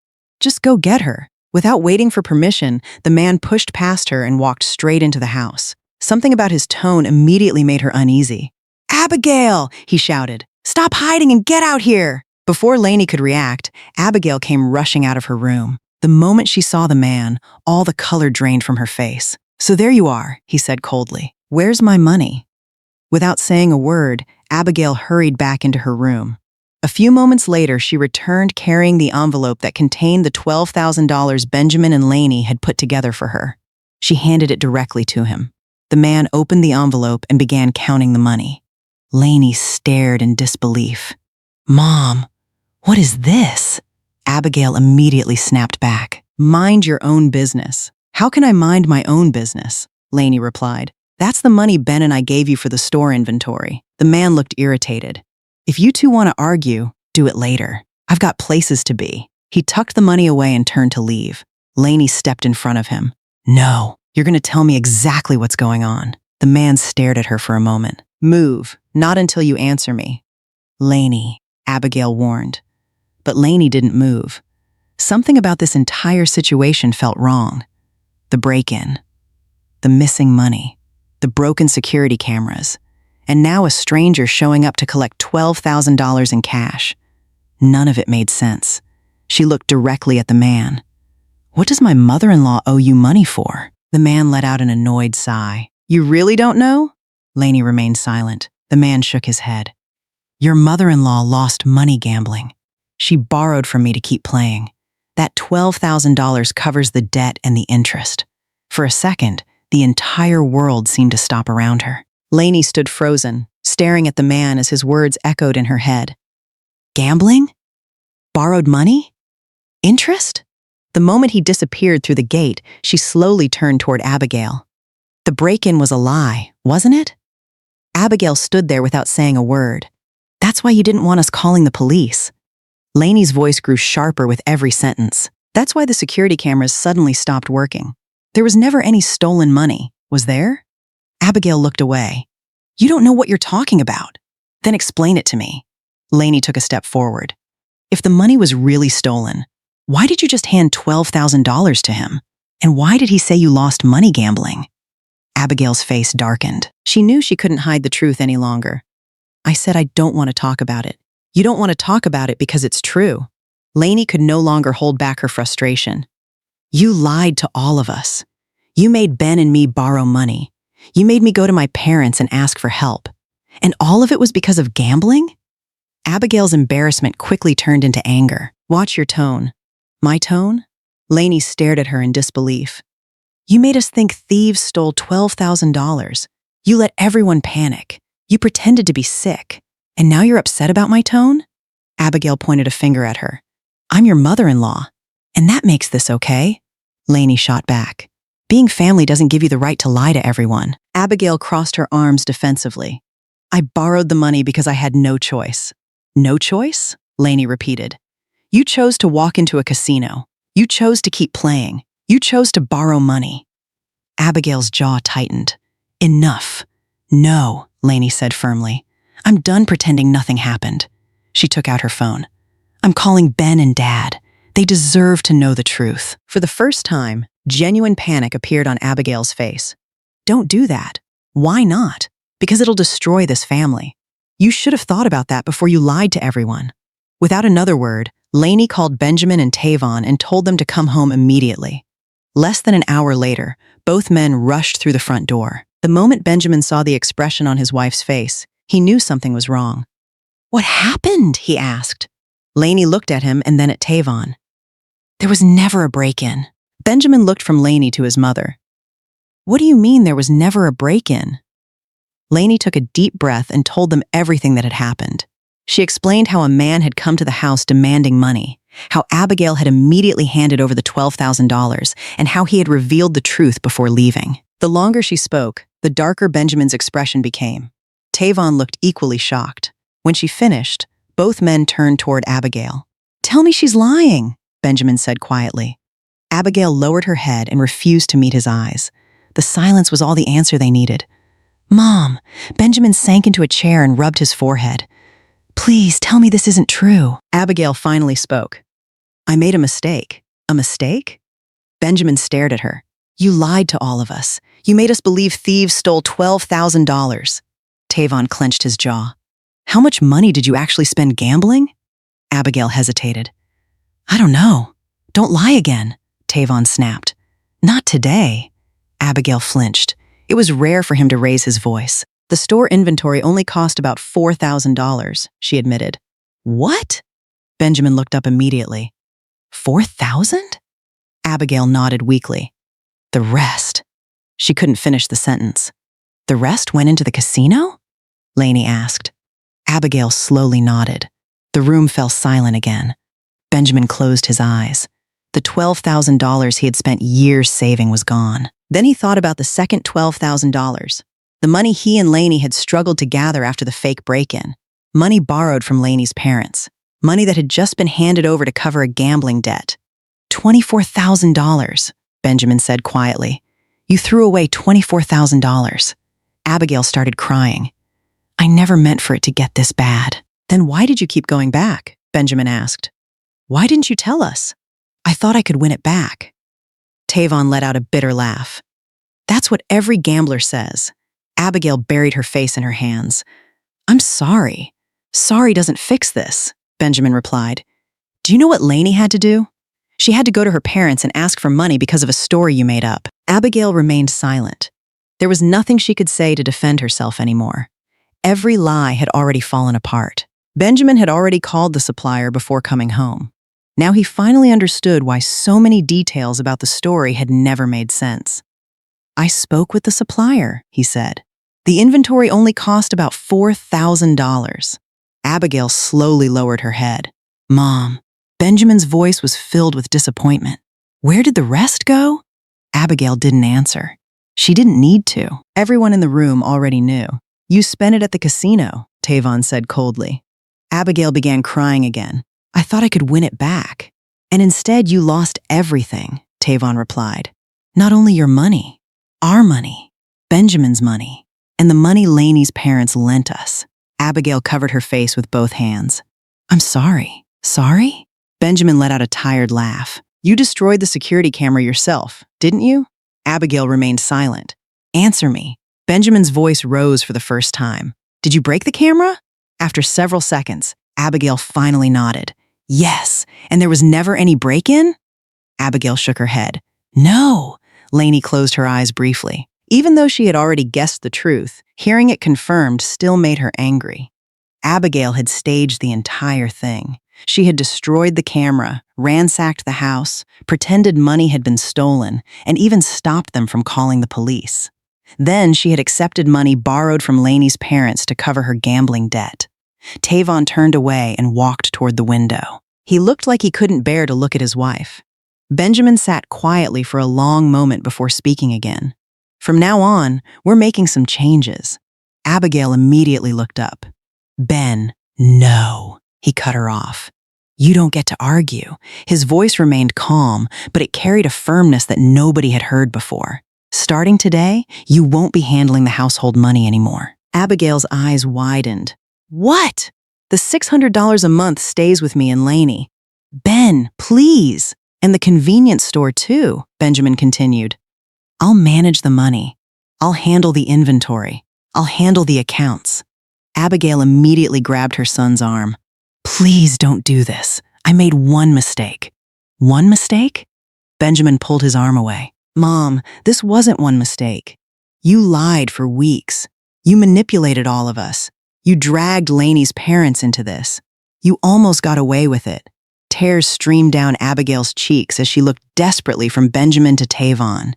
Just go get her." Without waiting for permission, the man pushed past her and walked straight into the house. Something about his tone immediately made her uneasy. "Abigail!" he shouted. "Stop hiding and get out here!" Before Laney could react, Abigail came rushing out of her room. The moment she saw the man, all the color drained from her face. "So there you are," he said coldly. "Where's my money?" Without saying a word, Abigail hurried back into her room. A few moments later, she returned carrying the envelope that contained the $12,000 Benjamin and Laney had put together for her. She handed it directly to him. The man opened the envelope and began counting the money. Laney stared in disbelief. "Mom, what is this?" Abigail immediately snapped back. "Mind your own business." "How can I mind my own business?" Laney replied. "That's the money Ben and I gave you for the store inventory." The man looked irritated. "If you two want to argue, do it later. I've got places to be." He tucked the money away and turned to leave. Laney stepped in front of him. "No, you're going to tell me exactly what's going on." The man stared at her for a moment. "Move, not until you answer me." "Laney," Abigail warned. But Laney didn't move. Something about this entire situation felt wrong. The break-in, the missing money, the broken security cameras, and now a stranger showing up to collect $12,000 in cash. None of it made sense. She looked directly at the man. "What does my mother-in-law owe you money for?" The man let out an annoyed sigh. "You really don't know?" Laney remained silent. The man shook his head. "Your mother-in-law lost money gambling. She borrowed from me to keep playing. That $12,000 covers the debt and the interest." For a second, the entire world seemed to stop around her. Laney stood frozen, staring at the man as his words echoed in her head. "Gambling? Borrowed money? Interest?" The moment he disappeared through the gate, she slowly turned toward Abigail. "The break-in was a lie, wasn't it?" Abigail stood there without saying a word. "That's why you didn't want us calling the police." Laney's voice grew sharper with every sentence. "That's why the security cameras suddenly stopped working. There was never any stolen money, was there?" Abigail looked away. "You don't know what you're talking about." "Then explain it to me." Laney took a step forward. "If the money was really stolen, why did you just hand $12,000 to him? And why did he say you lost money gambling?" Abigail's face darkened. She knew she couldn't hide the truth any longer. "I said I don't want to talk about it. You don't want to talk about it because it's true." Laney could no longer hold back her frustration. You lied to all of us. You made Ben and me borrow money. You made me go to my parents and ask for help. And all of it was because of gambling? Abigail's embarrassment quickly turned into anger. Watch your tone. My tone? Laney stared at her in disbelief. You made us think thieves stole $12,000. You let everyone panic. You pretended to be sick. And now you're upset about my tone? Abigail pointed a finger at her. I'm your mother-in-law. And that makes this okay? Laney shot back. Being family doesn't give you the right to lie to everyone. Abigail crossed her arms defensively. I borrowed the money because I had no choice. No choice? Laney repeated. You chose to walk into a casino. You chose to keep playing. You chose to borrow money. Abigail's jaw tightened. Enough. No, Laney said firmly. I'm done pretending nothing happened. She took out her phone. I'm calling Ben and Dad. They deserve to know the truth. For the first time, genuine panic appeared on Abigail's face. Don't do that. Why not? Because it'll destroy this family. You should have thought about that before you lied to everyone. Without another word, Laney called Benjamin and Tavon and told them to come home immediately. Less than an hour later, both men rushed through the front door. The moment Benjamin saw the expression on his wife's face, he knew something was wrong. What happened? He asked. Laney looked at him and then at Tavon. There was never a break-in. Benjamin looked from Laney to his mother. What do you mean there was never a break-in? Laney took a deep breath and told them everything that had happened. She explained how a man had come to the house demanding money, how Abigail had immediately handed over the $12,000, and how he had revealed the truth before leaving. The longer she spoke, the darker Benjamin's expression became. Tavon looked equally shocked. When she finished, both men turned toward Abigail. Tell me she's lying, Benjamin said quietly. Abigail lowered her head and refused to meet his eyes. The silence was all the answer they needed. Mom, Benjamin sank into a chair and rubbed his forehead. Please tell me this isn't true. Abigail finally spoke. I made a mistake. A mistake? Benjamin stared at her. You lied to all of us. You made us believe thieves stole $12,000. Tavon clenched his jaw. How much money did you actually spend gambling? Abigail hesitated. I don't know. Don't lie again, Tavon snapped. Not today. Abigail flinched. It was rare for him to raise his voice. The store inventory only cost about $4,000, she admitted. What? Benjamin looked up immediately. 4,000? Abigail nodded weakly. The rest. She couldn't finish the sentence. The rest went into the casino? Laney asked. Abigail slowly nodded. The room fell silent again. Benjamin closed his eyes. The $12,000 he had spent years saving was gone. Then he thought about the second $12,000. The money he and Laney had struggled to gather after the fake break-in. Money borrowed from Laney's parents. Money that had just been handed over to cover a gambling debt. $24,000, Benjamin said quietly. You threw away $24,000. Abigail started crying. I never meant for it to get this bad. Then why did you keep going back? Benjamin asked. Why didn't you tell us? I thought I could win it back. Tavon let out a bitter laugh. That's what every gambler says. Abigail buried her face in her hands. I'm sorry. Sorry doesn't fix this, Benjamin replied. Do you know what Laney had to do? She had to go to her parents and ask for money because of a story you made up. Abigail remained silent. There was nothing she could say to defend herself anymore. Every lie had already fallen apart. Benjamin had already called the supplier before coming home. Now he finally understood why so many details about the story had never made sense. I spoke with the supplier, he said. The inventory only cost about $4,000. Abigail slowly lowered her head. Mom, Benjamin's voice was filled with disappointment. Where did the rest go? Abigail didn't answer. She didn't need to. Everyone in the room already knew. You spent it at the casino, Tavon said coldly. Abigail began crying again. I thought I could win it back. And instead you lost everything, Tavon replied. Not only your money, our money, Benjamin's money, and the money Laney's parents lent us. Abigail covered her face with both hands. I'm sorry. Sorry? Benjamin let out a tired laugh. You destroyed the security camera yourself, didn't you? Abigail remained silent. Answer me. Benjamin's voice rose for the first time. Did you break the camera? After several seconds, Abigail finally nodded. Yes, and there was never any break-in? Abigail shook her head. No! Laney closed her eyes briefly. Even though she had already guessed the truth, hearing it confirmed still made her angry. Abigail had staged the entire thing. She had destroyed the camera, ransacked the house, pretended money had been stolen, and even stopped them from calling the police. Then she had accepted money borrowed from Laney's parents to cover her gambling debt. Tavon turned away and walked toward the window. He looked like he couldn't bear to look at his wife. Benjamin sat quietly for a long moment before speaking again. From now on, we're making some changes. Abigail immediately looked up. Ben, no, he cut her off. You don't get to argue. His voice remained calm, but it carried a firmness that nobody had heard before. Starting today, you won't be handling the household money anymore. Abigail's eyes widened. What? The $600 a month stays with me and Laney. Ben, please. And the convenience store too, Benjamin continued. I'll manage the money. I'll handle the inventory. I'll handle the accounts. Abigail immediately grabbed her son's arm. Please don't do this. I made one mistake. One mistake? Benjamin pulled his arm away. Mom, this wasn't one mistake. You lied for weeks. You manipulated all of us. You dragged Laney's parents into this. You almost got away with it. Tears streamed down Abigail's cheeks as she looked desperately from Benjamin to Tavon.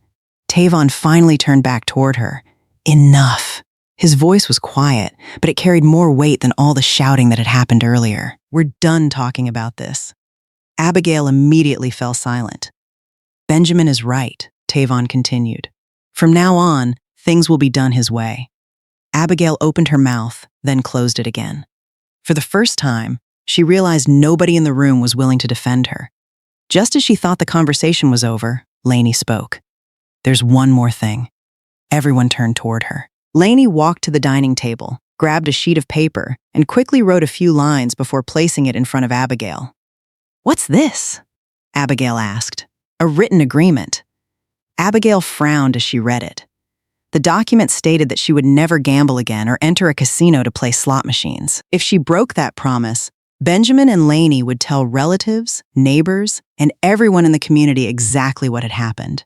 Tavon finally turned back toward her. Enough. His voice was quiet, but it carried more weight than all the shouting that had happened earlier. We're done talking about this. Abigail immediately fell silent. Benjamin is right, Tavon continued. From now on, things will be done his way. Abigail opened her mouth, then closed it again. For the first time, she realized nobody in the room was willing to defend her. Just as she thought the conversation was over, Laney spoke. There's one more thing. Everyone turned toward her. Laney walked to the dining table, grabbed a sheet of paper, and quickly wrote a few lines before placing it in front of Abigail. What's this? Abigail asked. A written agreement. Abigail frowned as she read it. The document stated that she would never gamble again or enter a casino to play slot machines. If she broke that promise, Benjamin and Laney would tell relatives, neighbors, and everyone in the community exactly what had happened.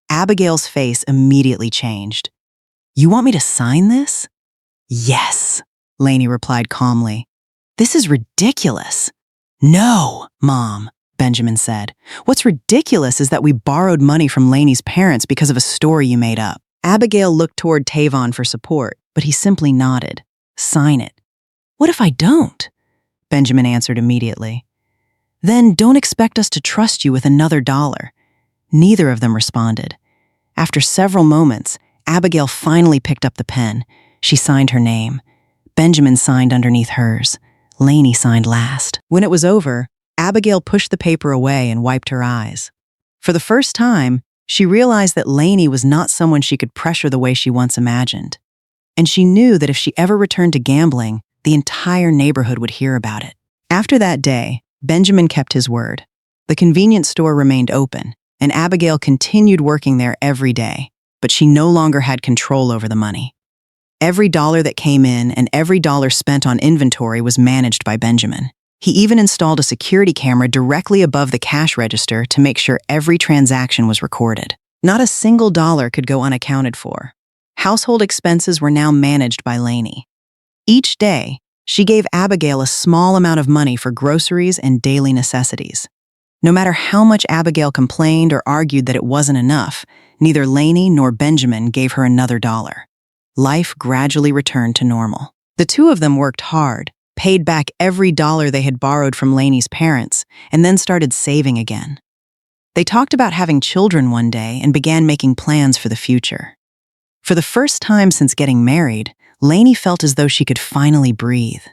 Abigail's face immediately changed. You want me to sign this? Yes, Laney replied calmly. This is ridiculous. No, Mom, Benjamin said. What's ridiculous is that we borrowed money from Laney's parents because of a story you made up. Abigail looked toward Tavon for support, but he simply nodded. Sign it. What if I don't? Benjamin answered immediately. Then don't expect us to trust you with another dollar. Neither of them responded. After several moments, Abigail finally picked up the pen. She signed her name. Benjamin signed underneath hers. Laney signed last. When it was over, Abigail pushed the paper away and wiped her eyes. For the first time, she realized that Laney was not someone she could pressure the way she once imagined. And she knew that if she ever returned to gambling, the entire neighborhood would hear about it. After that day, Benjamin kept his word. The convenience store remained open, and Abigail continued working there every day, but she no longer had control over the money. Every dollar that came in and every dollar spent on inventory was managed by Benjamin. He even installed a security camera directly above the cash register to make sure every transaction was recorded. Not a single dollar could go unaccounted for. Household expenses were now managed by Laney. Each day, she gave Abigail a small amount of money for groceries and daily necessities. No matter how much Abigail complained or argued that it wasn't enough, neither Laney nor Benjamin gave her another dollar. Life gradually returned to normal. The two of them worked hard, paid back every dollar they had borrowed from Laney's parents, and then started saving again. They talked about having children one day and began making plans for the future. For the first time since getting married, Laney felt as though she could finally breathe.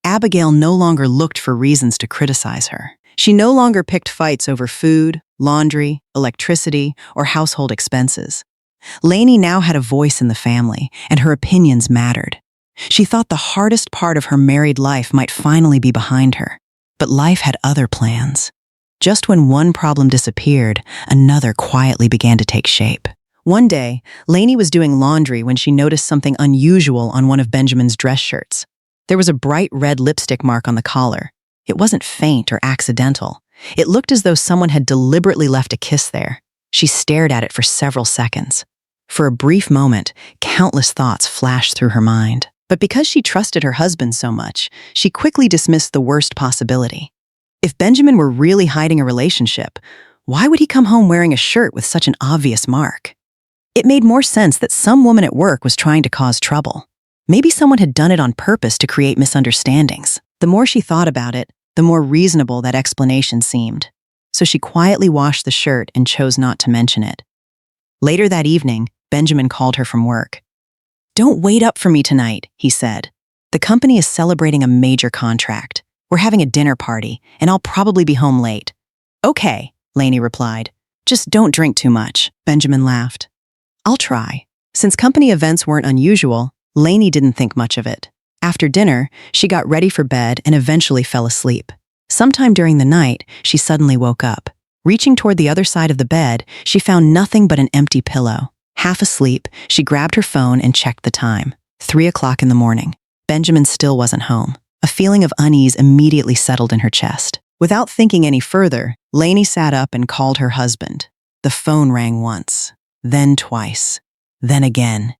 Abigail no longer looked for reasons to criticize her. She no longer picked fights over food, laundry, electricity, or household expenses. Laney now had a voice in the family, and her opinions mattered. She thought the hardest part of her married life might finally be behind her. But life had other plans. Just when one problem disappeared, another quietly began to take shape. One day, Laney was doing laundry when she noticed something unusual on one of Benjamin's dress shirts. There was a bright red lipstick mark on the collar. It wasn't faint or accidental. It looked as though someone had deliberately left a kiss there. She stared at it for several seconds. For a brief moment, countless thoughts flashed through her mind. But because she trusted her husband so much, she quickly dismissed the worst possibility. If Benjamin were really hiding a relationship, why would he come home wearing a shirt with such an obvious mark? It made more sense that some woman at work was trying to cause trouble. Maybe someone had done it on purpose to create misunderstandings. The more she thought about it, the more reasonable that explanation seemed. So she quietly washed the shirt and chose not to mention it. Later that evening, Benjamin called her from work. "Don't wait up for me tonight," he said. "The company is celebrating a major contract. We're having a dinner party, and I'll probably be home late." "Okay," Laney replied. "Just don't drink too much." Benjamin laughed. "I'll try." Since company events weren't unusual, Laney didn't think much of it. After dinner, she got ready for bed and eventually fell asleep. Sometime during the night, she suddenly woke up. Reaching toward the other side of the bed, she found nothing but an empty pillow. Half asleep, she grabbed her phone and checked the time. 3 o'clock in the morning. Benjamin still wasn't home. A feeling of unease immediately settled in her chest. Without thinking any further, Laney sat up and called her husband. The phone rang once, then twice, then again.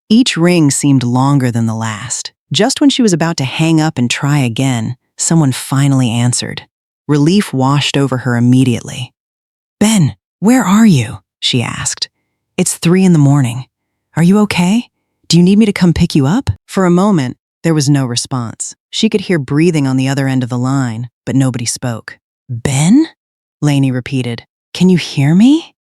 Each ring seemed longer than the last. Just when she was about to hang up and try again, someone finally answered. Relief washed over her immediately. "Ben, where are you?" she asked. "It's 3 in the morning. Are you okay? Do you need me to come pick you up?" For a moment, there was no response. She could hear breathing on the other end of the line, but nobody spoke. "Ben?" Laney repeated. "Can you hear me?"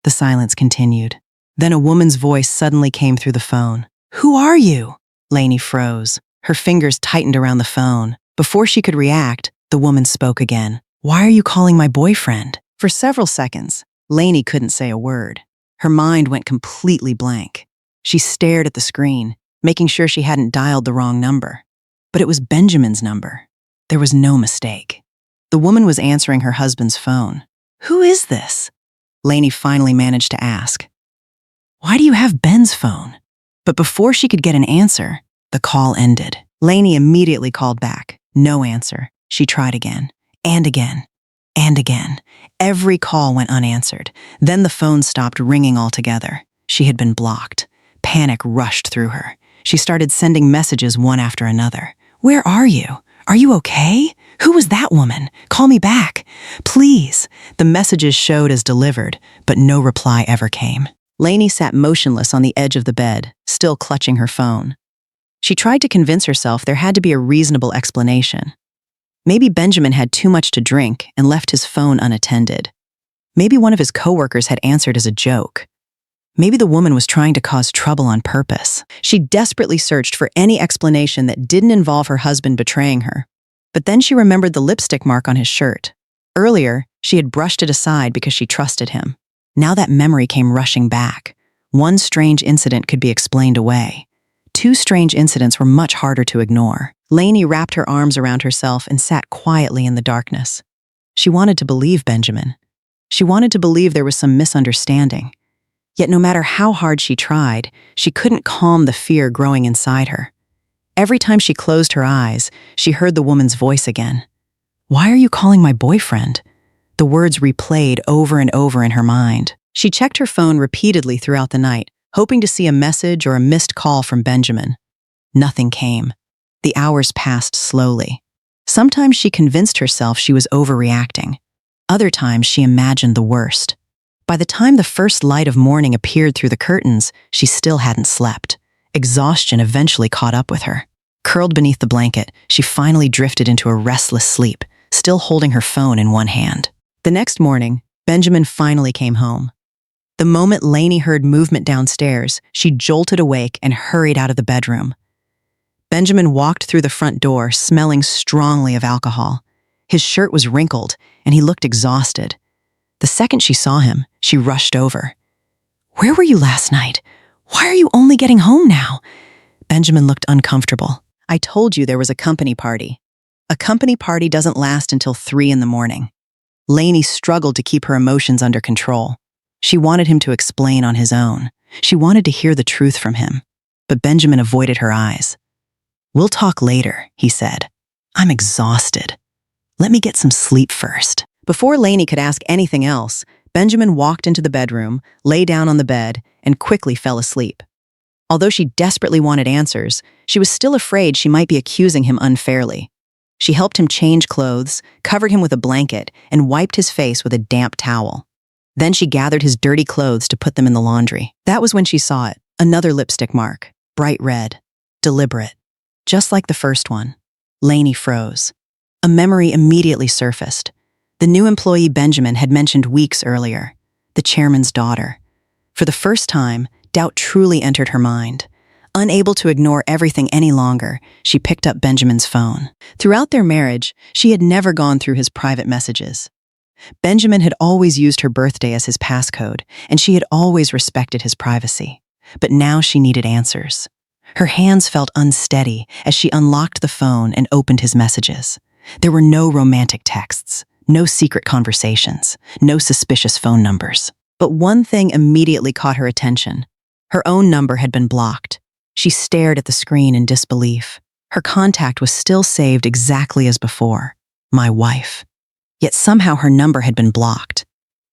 The silence continued. Then a woman's voice suddenly came through the phone. "Who are you?" Laney froze. Her fingers tightened around the phone. Before she could react, the woman spoke again. "Why are you calling my boyfriend?" For several seconds, Laney couldn't say a word. Her mind went completely blank. She stared at the screen, making sure she hadn't dialed the wrong number. But it was Benjamin's number. There was no mistake. The woman was answering her husband's phone. "Who is this?" Laney finally managed to ask. "Why do you have Ben's phone?" But before she could get an answer, the call ended. Laney immediately called back. No answer. She tried again, and again, and again. Every call went unanswered. Then the phone stopped ringing altogether. She had been blocked. Panic rushed through her. She started sending messages one after another. "Where are you? Are you okay? Who was that woman? Call me back. Please." The messages showed as delivered, but no reply ever came. Laney sat motionless on the edge of the bed, still clutching her phone. She tried to convince herself there had to be a reasonable explanation. Maybe Benjamin had too much to drink and left his phone unattended. Maybe one of his coworkers had answered as a joke. Maybe the woman was trying to cause trouble on purpose. She desperately searched for any explanation that didn't involve her husband betraying her. But then she remembered the lipstick mark on his shirt. Earlier, she had brushed it aside because she trusted him. Now that memory came rushing back. One strange incident could be explained away. 2 strange incidents were much harder to ignore. Laney wrapped her arms around herself and sat quietly in the darkness. She wanted to believe Benjamin. She wanted to believe there was some misunderstanding. Yet no matter how hard she tried, she couldn't calm the fear growing inside her. Every time she closed her eyes, she heard the woman's voice again. "Why are you calling my boyfriend?" The words replayed over and over in her mind. She checked her phone repeatedly throughout the night, hoping to see a message or a missed call from Benjamin. Nothing came. The hours passed slowly. Sometimes she convinced herself she was overreacting. Other times she imagined the worst. By the time the first light of morning appeared through the curtains, she still hadn't slept. Exhaustion eventually caught up with her. Curled beneath the blanket, she finally drifted into a restless sleep, still holding her phone in one hand. The next morning, Benjamin finally came home. The moment Laney heard movement downstairs, she jolted awake and hurried out of the bedroom. Benjamin walked through the front door, smelling strongly of alcohol. His shirt was wrinkled, and he looked exhausted. The second she saw him, she rushed over. "Where were you last night? Why are you only getting home now?" Benjamin looked uncomfortable. "I told you there was a company party. A company party doesn't last until 3 in the morning. Laney struggled to keep her emotions under control. She wanted him to explain on his own. She wanted to hear the truth from him. But Benjamin avoided her eyes. "We'll talk later," he said. "I'm exhausted. Let me get some sleep first." Before Laney could ask anything else, Benjamin walked into the bedroom, lay down on the bed, and quickly fell asleep. Although she desperately wanted answers, she was still afraid she might be accusing him unfairly. She helped him change clothes, covered him with a blanket, and wiped his face with a damp towel. Then she gathered his dirty clothes to put them in the laundry. That was when she saw it, another lipstick mark, bright red, deliberate, just like the first one. Laney froze. A memory immediately surfaced. The new employee Benjamin had mentioned weeks earlier, the chairman's daughter. For the first time, doubt truly entered her mind. Unable to ignore everything any longer, she picked up Benjamin's phone. Throughout their marriage, she had never gone through his private messages. Benjamin had always used her birthday as his passcode, and she had always respected his privacy. But now she needed answers. Her hands felt unsteady as she unlocked the phone and opened his messages. There were no romantic texts, no secret conversations, no suspicious phone numbers. But one thing immediately caught her attention. Her own number had been blocked. She stared at the screen in disbelief. Her contact was still saved exactly as before, my wife. Yet somehow her number had been blocked.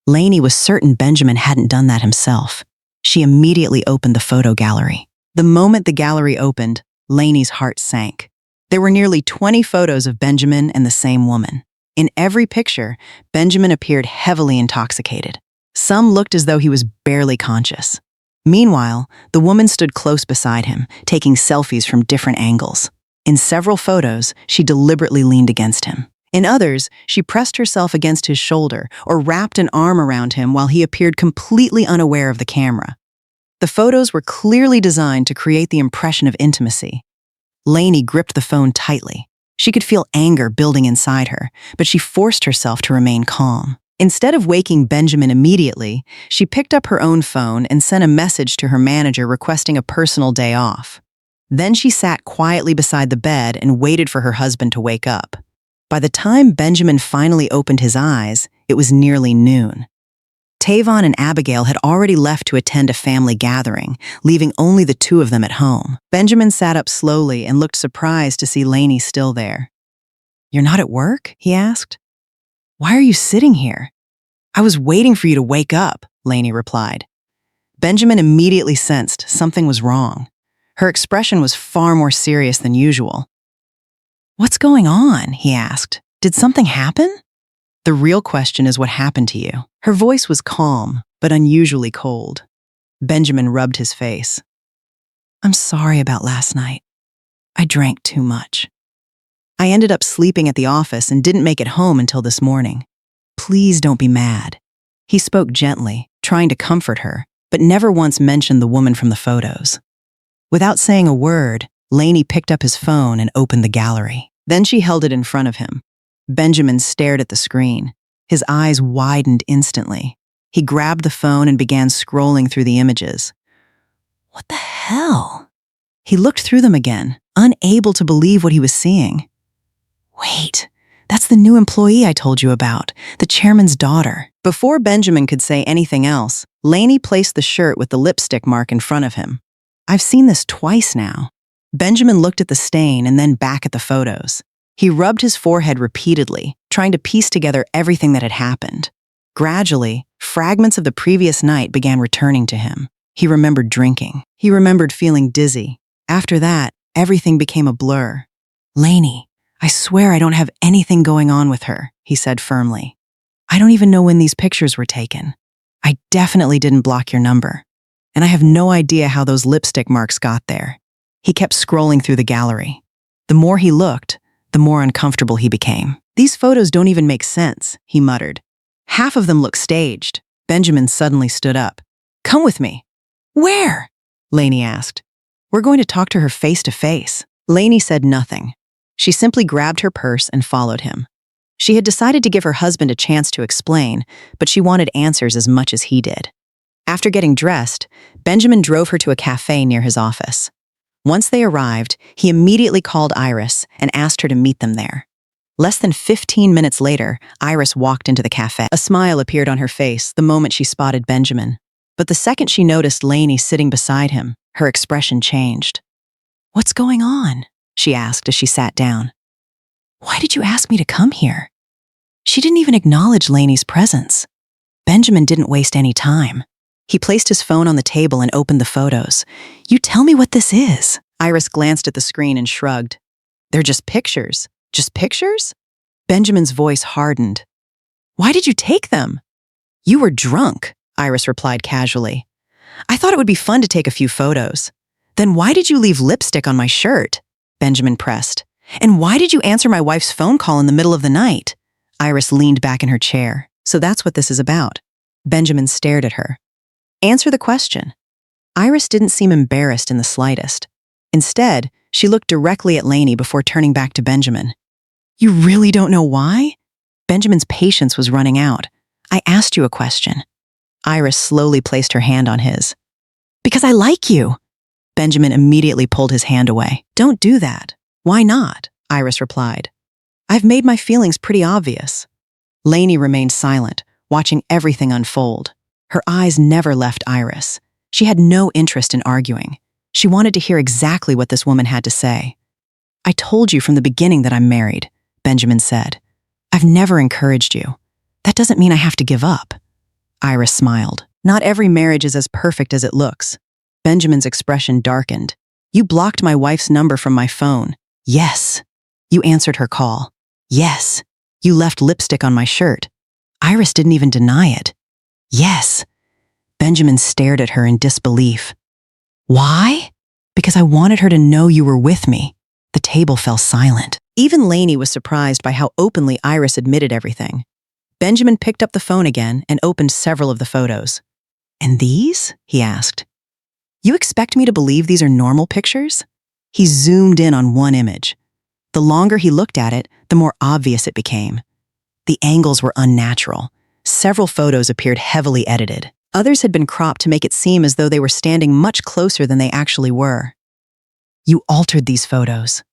Laney was certain Benjamin hadn't done that himself. She immediately opened the photo gallery. The moment the gallery opened, Laney's heart sank. There were nearly 20 photos of Benjamin and the same woman. In every picture, Benjamin appeared heavily intoxicated. Some looked as though he was barely conscious. Meanwhile, the woman stood close beside him, taking selfies from different angles. In several photos, she deliberately leaned against him. In others, she pressed herself against his shoulder or wrapped an arm around him while he appeared completely unaware of the camera. The photos were clearly designed to create the impression of intimacy. Laney gripped the phone tightly. She could feel anger building inside her, but she forced herself to remain calm. Instead of waking Benjamin immediately, she picked up her own phone and sent a message to her manager requesting a personal day off. Then she sat quietly beside the bed and waited for her husband to wake up. By the time Benjamin finally opened his eyes, it was nearly noon. Tavon and Abigail had already left to attend a family gathering, leaving only the two of them at home. Benjamin sat up slowly and looked surprised to see Laney still there. "You're not at work?" he asked. "Why are you sitting here?" "I was waiting for you to wake up," Laney replied. Benjamin immediately sensed something was wrong. Her expression was far more serious than usual. "What's going on?" he asked. "Did something happen?" "The real question is what happened to you." Her voice was calm, but unusually cold. Benjamin rubbed his face. "I'm sorry about last night. I drank too much. I ended up sleeping at the office and didn't make it home until this morning. Please don't be mad." He spoke gently, trying to comfort her, but never once mentioned the woman from the photos. Without saying a word, Laney picked up his phone and opened the gallery. Then she held it in front of him. Benjamin stared at the screen. His eyes widened instantly. He grabbed the phone and began scrolling through the images. What the hell? He looked through them again, unable to believe what he was seeing. Wait, that's the new employee I told you about, the chairman's daughter. Before Benjamin could say anything else, Laney placed the shirt with the lipstick mark in front of him. I've seen this twice now. Benjamin looked at the stain and then back at the photos. He rubbed his forehead repeatedly, trying to piece together everything that had happened. Gradually, fragments of the previous night began returning to him. He remembered drinking. He remembered feeling dizzy. After that, everything became a blur. Laney, I swear I don't have anything going on with her, he said firmly. I don't even know when these pictures were taken. I definitely didn't block your number. And I have no idea how those lipstick marks got there. He kept scrolling through the gallery. The more he looked, the more uncomfortable he became. These photos don't even make sense, he muttered. Half of them look staged. Benjamin suddenly stood up. Come with me. Where? Laney asked. We're going to talk to her face to face. Laney said nothing. She simply grabbed her purse and followed him. She had decided to give her husband a chance to explain, but she wanted answers as much as he did. After getting dressed, Benjamin drove her to a cafe near his office. Once they arrived, he immediately called Iris and asked her to meet them there. Less than 15 minutes later, Iris walked into the cafe. A smile appeared on her face the moment she spotted Benjamin. But the second she noticed Laney sitting beside him, her expression changed. What's going on? She asked as she sat down. Why did you ask me to come here? She didn't even acknowledge Laney's presence. Benjamin didn't waste any time. He placed his phone on the table and opened the photos. "You tell me what this is." Iris glanced at the screen and shrugged. "They're just pictures. Just pictures?" Benjamin's voice hardened. "Why did you take them?" "You were drunk," Iris replied casually. "I thought it would be fun to take a few photos." "Then why did you leave lipstick on my shirt?" Benjamin pressed. "And why did you answer my wife's phone call in the middle of the night?" Iris leaned back in her chair. "So that's what this is about." Benjamin stared at her. "Answer the question." Iris didn't seem embarrassed in the slightest. Instead, she looked directly at Laney before turning back to Benjamin. "You really don't know why?" Benjamin's patience was running out. "I asked you a question." Iris slowly placed her hand on his. "Because I like you." Benjamin immediately pulled his hand away. "Don't do that." "Why not?" Iris replied. "I've made my feelings pretty obvious." Laney remained silent, watching everything unfold. Her eyes never left Iris. She had no interest in arguing. She wanted to hear exactly what this woman had to say. "I told you from the beginning that I'm married," Benjamin said. "I've never encouraged you. That doesn't mean I have to give up." Iris smiled. "Not every marriage is as perfect as it looks." Benjamin's expression darkened. "You blocked my wife's number from my phone." "Yes." "You answered her call." "Yes." "You left lipstick on my shirt." Iris didn't even deny it. "Yes." Benjamin stared at her in disbelief. "Why?" "Because I wanted her to know you were with me." The table fell silent. Even Laney was surprised by how openly Iris admitted everything. Benjamin picked up the phone again and opened several of the photos. "And these?" he asked. "You expect me to believe these are normal pictures?" He zoomed in on one image. The longer he looked at it, the more obvious it became. The angles were unnatural. Several photos appeared heavily edited. Others had been cropped to make it seem as though they were standing much closer than they actually were. "You altered these photos."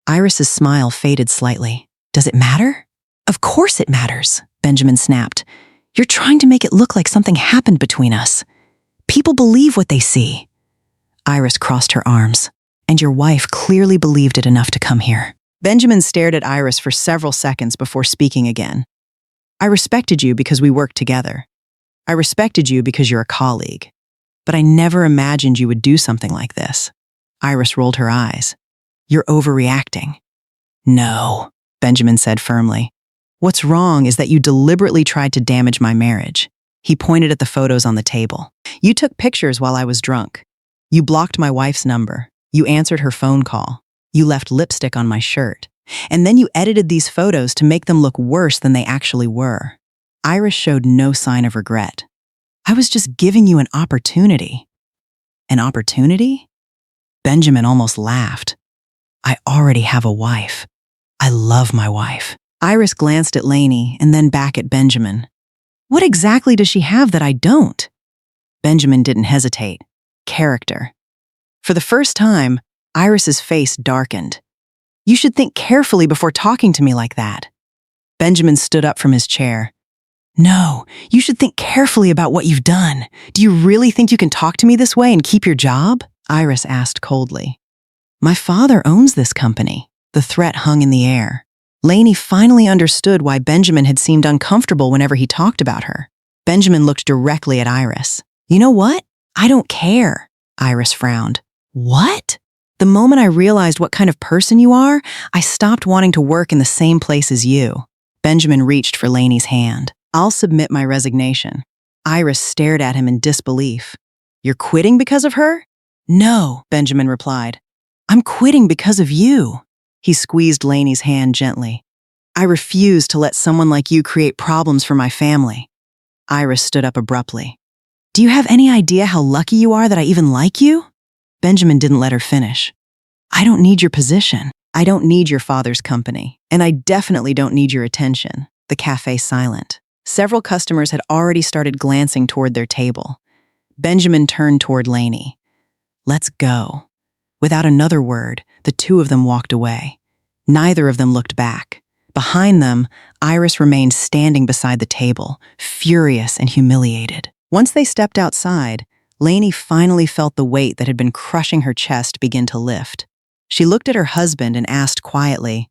Iris's smile faded slightly. "Does it matter?" "Of course it matters," Benjamin snapped. "You're trying to make it look like something happened between us. People believe what they see." Iris crossed her arms. "And your wife clearly believed it enough to come here." Benjamin stared at Iris for several seconds before speaking again. "I respected you because we worked together. I respected you because you're a colleague. But I never imagined you would do something like this." Iris rolled her eyes. "You're overreacting." "No," Benjamin said firmly. "What's wrong is that you deliberately tried to damage my marriage." He pointed at the photos on the table. "You took pictures while I was drunk. You blocked my wife's number. You answered her phone call. You left lipstick on my shirt. And then you edited these photos to make them look worse than they actually were." Iris showed no sign of regret. "I was just giving you an opportunity." "An opportunity?" Benjamin almost laughed. "I already have a wife. I love my wife." Iris glanced at Laney and then back at Benjamin. "What exactly does she have that I don't?" Benjamin didn't hesitate. "Character." For the first time, Iris's face darkened. "You should think carefully before talking to me like that." Benjamin stood up from his chair. "No, you should think carefully about what you've done. Do you really think you can talk to me this way and keep your job?" Iris asked coldly. "My father owns this company." The threat hung in the air. Laney finally understood why Benjamin had seemed uncomfortable whenever he talked about her. Benjamin looked directly at Iris. "You know what? I don't care." Iris frowned. "What?" "The moment I realized what kind of person you are, I stopped wanting to work in the same place as you." Benjamin reached for Laney's hand. "I'll submit my resignation." Iris stared at him in disbelief. "You're quitting because of her?" "No," Benjamin replied. "I'm quitting because of you." He squeezed Laney's hand gently. "I refuse to let someone like you create problems for my family." Iris stood up abruptly. "Do you have any idea how lucky you are that I even like you?" Benjamin didn't let her finish. "I don't need your position. I don't need your father's company. And I definitely don't need your attention." The cafe silent. Several customers had already started glancing toward their table. Benjamin turned toward Laney. "Let's go." Without another word, the two of them walked away. Neither of them looked back. Behind them, Iris remained standing beside the table, furious and humiliated. Once they stepped outside, Laney finally felt the weight that had been crushing her chest begin to lift. She looked at her husband and asked quietly,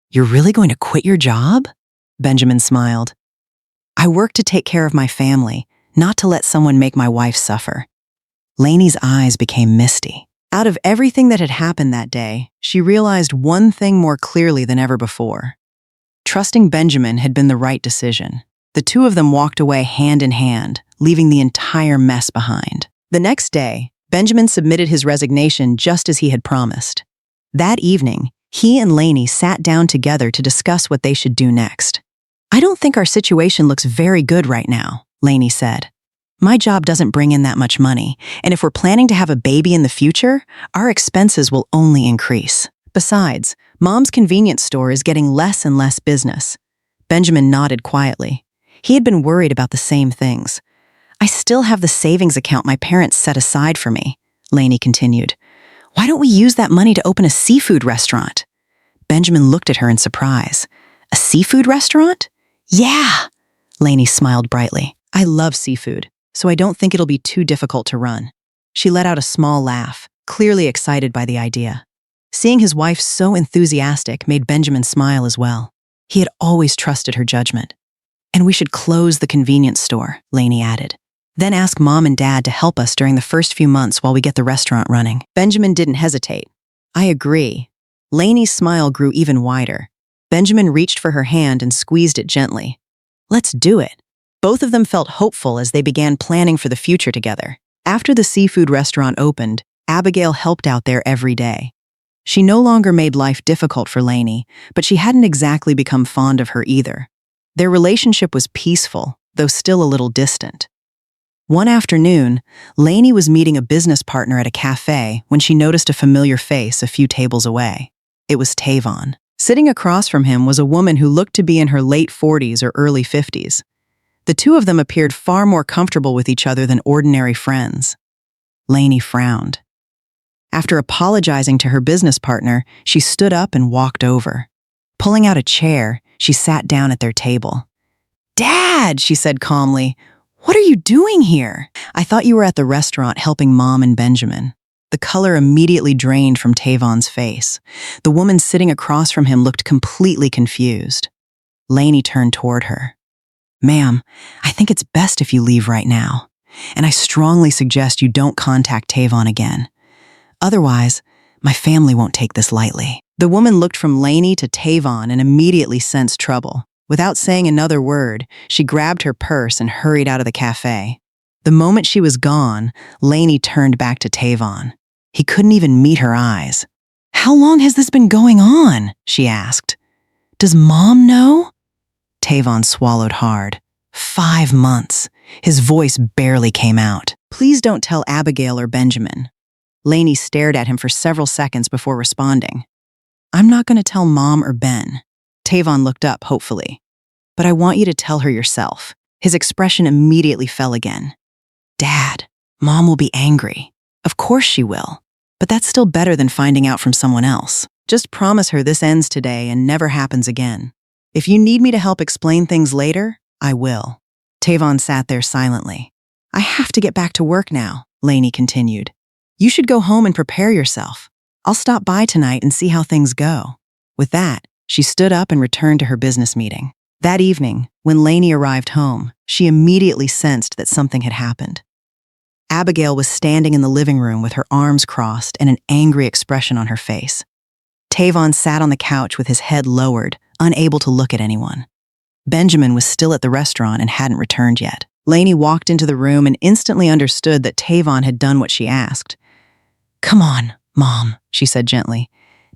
"You're really going to quit your job?" Benjamin smiled. I work to take care of my family, not to let someone make my wife suffer. Laney's eyes became misty. Out of everything that had happened that day, she realized one thing more clearly than ever before. Trusting Benjamin had been the right decision. The two of them walked away hand in hand, leaving the entire mess behind. The next day, Benjamin submitted his resignation just as he had promised. That evening, he and Laney sat down together to discuss what they should do next. I don't think our situation looks very good right now, Laney said. My job doesn't bring in that much money, and if we're planning to have a baby in the future, our expenses will only increase. Besides, Mom's convenience store is getting less and less business. Benjamin nodded quietly. He had been worried about the same things. I still have the savings account my parents set aside for me, Laney continued. Why don't we use that money to open a seafood restaurant? Benjamin looked at her in surprise. A seafood restaurant? Yeah, Laney smiled brightly. I love seafood, so I don't think it'll be too difficult to run. She let out a small laugh, clearly excited by the idea. Seeing his wife so enthusiastic made Benjamin smile as well. He had always trusted her judgment. And we should close the convenience store, Laney added. Then ask Mom and Dad to help us during the first few months while we get the restaurant running. Benjamin didn't hesitate. I agree. Laney's smile grew even wider. Benjamin reached for her hand and squeezed it gently. Let's do it. Both of them felt hopeful as they began planning for the future together. After the seafood restaurant opened, Abigail helped out there every day. She no longer made life difficult for Laney, but she hadn't exactly become fond of her either. Their relationship was peaceful, though still a little distant. One afternoon, Laney was meeting a business partner at a cafe when she noticed a familiar face a few tables away. It was Tavon. Sitting across from him was a woman who looked to be in her late 40s or early 50s. The two of them appeared far more comfortable with each other than ordinary friends. Laney frowned. After apologizing to her business partner, she stood up and walked over. Pulling out a chair, she sat down at their table. Dad, she said calmly, what are you doing here? I thought you were at the restaurant helping Mom and Benjamin. The color immediately drained from Tavon's face. The woman sitting across from him looked completely confused. Laney turned toward her. Ma'am, I think it's best if you leave right now, and I strongly suggest you don't contact Tavon again. Otherwise, my family won't take this lightly. The woman looked from Laney to Tavon and immediately sensed trouble. Without saying another word, she grabbed her purse and hurried out of the cafe. The moment she was gone, Laney turned back to Tavon. He couldn't even meet her eyes. How long has this been going on? She asked. Does Mom know? Tavon swallowed hard. 5 months. His voice barely came out. Please don't tell Abigail or Benjamin. Laney stared at him for several seconds before responding. I'm not going to tell Mom or Ben. Tavon looked up hopefully. But I want you to tell her yourself. His expression immediately fell again. Dad, Mom will be angry. Of course she will. But that's still better than finding out from someone else. Just promise her this ends today and never happens again. If you need me to help explain things later, I will. Tavon sat there silently. I have to get back to work now, Laney continued. You should go home and prepare yourself. I'll stop by tonight and see how things go. With that, she stood up and returned to her business meeting. That evening, when Laney arrived home, she immediately sensed that something had happened. Abigail was standing in the living room with her arms crossed and an angry expression on her face. Tavon sat on the couch with his head lowered, unable to look at anyone. Benjamin was still at the restaurant and hadn't returned yet. Laney walked into the room and instantly understood that Tavon had done what she asked. Come on, Mom, she said gently.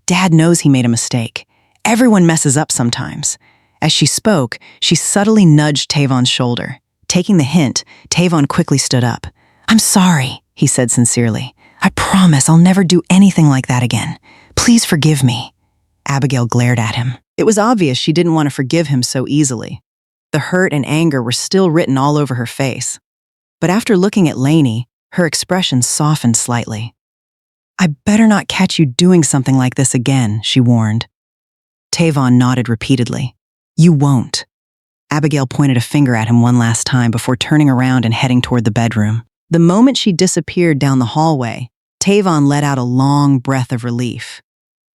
Dad knows he made a mistake. Everyone messes up sometimes. As she spoke, she subtly nudged Tavon's shoulder. Taking the hint, Tavon quickly stood up. I'm sorry, he said sincerely. I promise I'll never do anything like that again. Please forgive me. Abigail glared at him. It was obvious she didn't want to forgive him so easily. The hurt and anger were still written all over her face. But after looking at Laney, her expression softened slightly. I better not catch you doing something like this again, she warned. Tavon nodded repeatedly. You won't. Abigail pointed a finger at him one last time before turning around and heading toward the bedroom. The moment she disappeared down the hallway, Tavon let out a long breath of relief.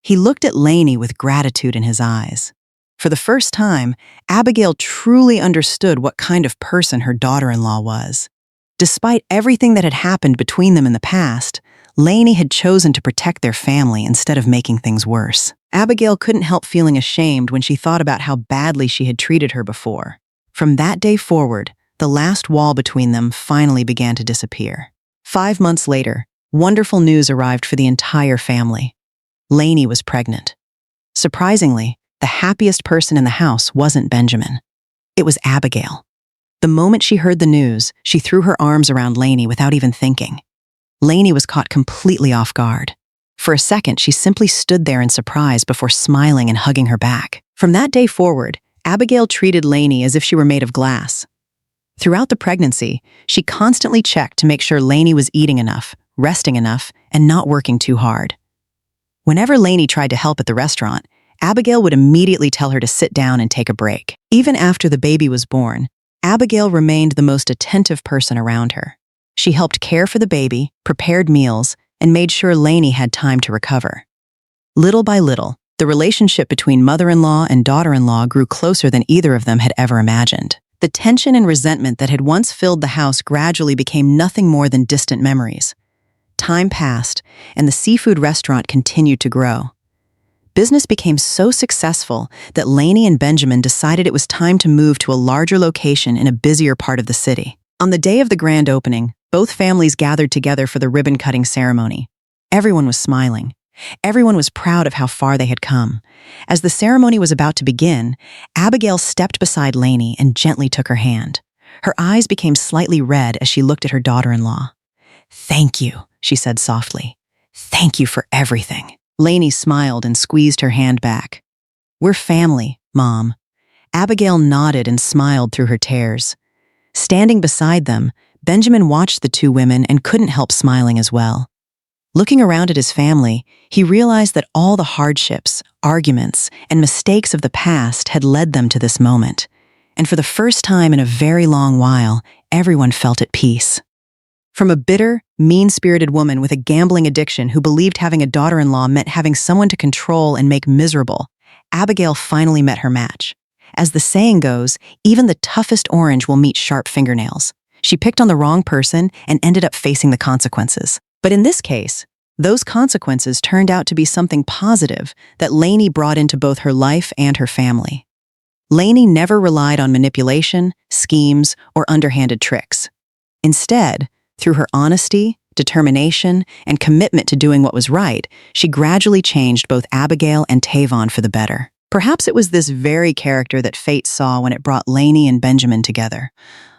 He looked at Laney with gratitude in his eyes. For the first time, Abigail truly understood what kind of person her daughter-in-law was. Despite everything that had happened between them in the past, Laney had chosen to protect their family instead of making things worse. Abigail couldn't help feeling ashamed when she thought about how badly she had treated her before. From that day forward, the last wall between them finally began to disappear. 5 months later, wonderful news arrived for the entire family. Laney was pregnant. Surprisingly, the happiest person in the house wasn't Benjamin. It was Abigail. The moment she heard the news, she threw her arms around Laney without even thinking. Laney was caught completely off guard. For a second, she simply stood there in surprise before smiling and hugging her back. From that day forward, Abigail treated Laney as if she were made of glass. Throughout the pregnancy, she constantly checked to make sure Laney was eating enough, resting enough, and not working too hard. Whenever Laney tried to help at the restaurant, Abigail would immediately tell her to sit down and take a break. Even after the baby was born, Abigail remained the most attentive person around her. She helped care for the baby, prepared meals, and made sure Laney had time to recover. Little by little, the relationship between mother-in-law and daughter-in-law grew closer than either of them had ever imagined. The tension and resentment that had once filled the house gradually became nothing more than distant memories. Time passed, and the seafood restaurant continued to grow. Business became so successful that Laney and Benjamin decided it was time to move to a larger location in a busier part of the city. On the day of the grand opening, both families gathered together for the ribbon-cutting ceremony. Everyone was smiling. Everyone was proud of how far they had come. As the ceremony was about to begin, Abigail stepped beside Laney and gently took her hand. Her eyes became slightly red as she looked at her daughter-in-law. "Thank you," she said softly. "Thank you for everything." Laney smiled and squeezed her hand back. "We're family, Mom." Abigail nodded and smiled through her tears. Standing beside them, Benjamin watched the two women and couldn't help smiling as well. Looking around at his family, he realized that all the hardships, arguments, and mistakes of the past had led them to this moment. And for the first time in a very long while, everyone felt at peace. From a bitter, mean-spirited woman with a gambling addiction who believed having a daughter-in-law meant having someone to control and make miserable, Abigail finally met her match. As the saying goes, even the toughest orange will meet sharp fingernails. She picked on the wrong person and ended up facing the consequences. But in this case, those consequences turned out to be something positive that Laney brought into both her life and her family. Laney never relied on manipulation, schemes, or underhanded tricks. Instead, through her honesty, determination, and commitment to doing what was right, she gradually changed both Abigail and Tavon for the better. Perhaps it was this very character that fate saw when it brought Laney and Benjamin together.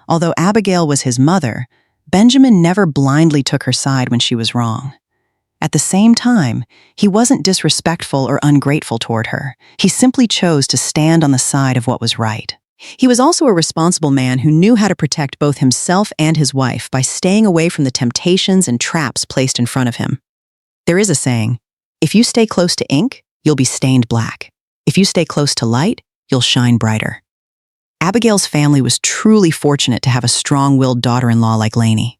Although Abigail was his mother, Benjamin never blindly took her side when she was wrong. At the same time, he wasn't disrespectful or ungrateful toward her. He simply chose to stand on the side of what was right. He was also a responsible man who knew how to protect both himself and his wife by staying away from the temptations and traps placed in front of him. There is a saying, if you stay close to ink, you'll be stained black. If you stay close to light, you'll shine brighter. Abigail's family was truly fortunate to have a strong-willed daughter-in-law like Laney.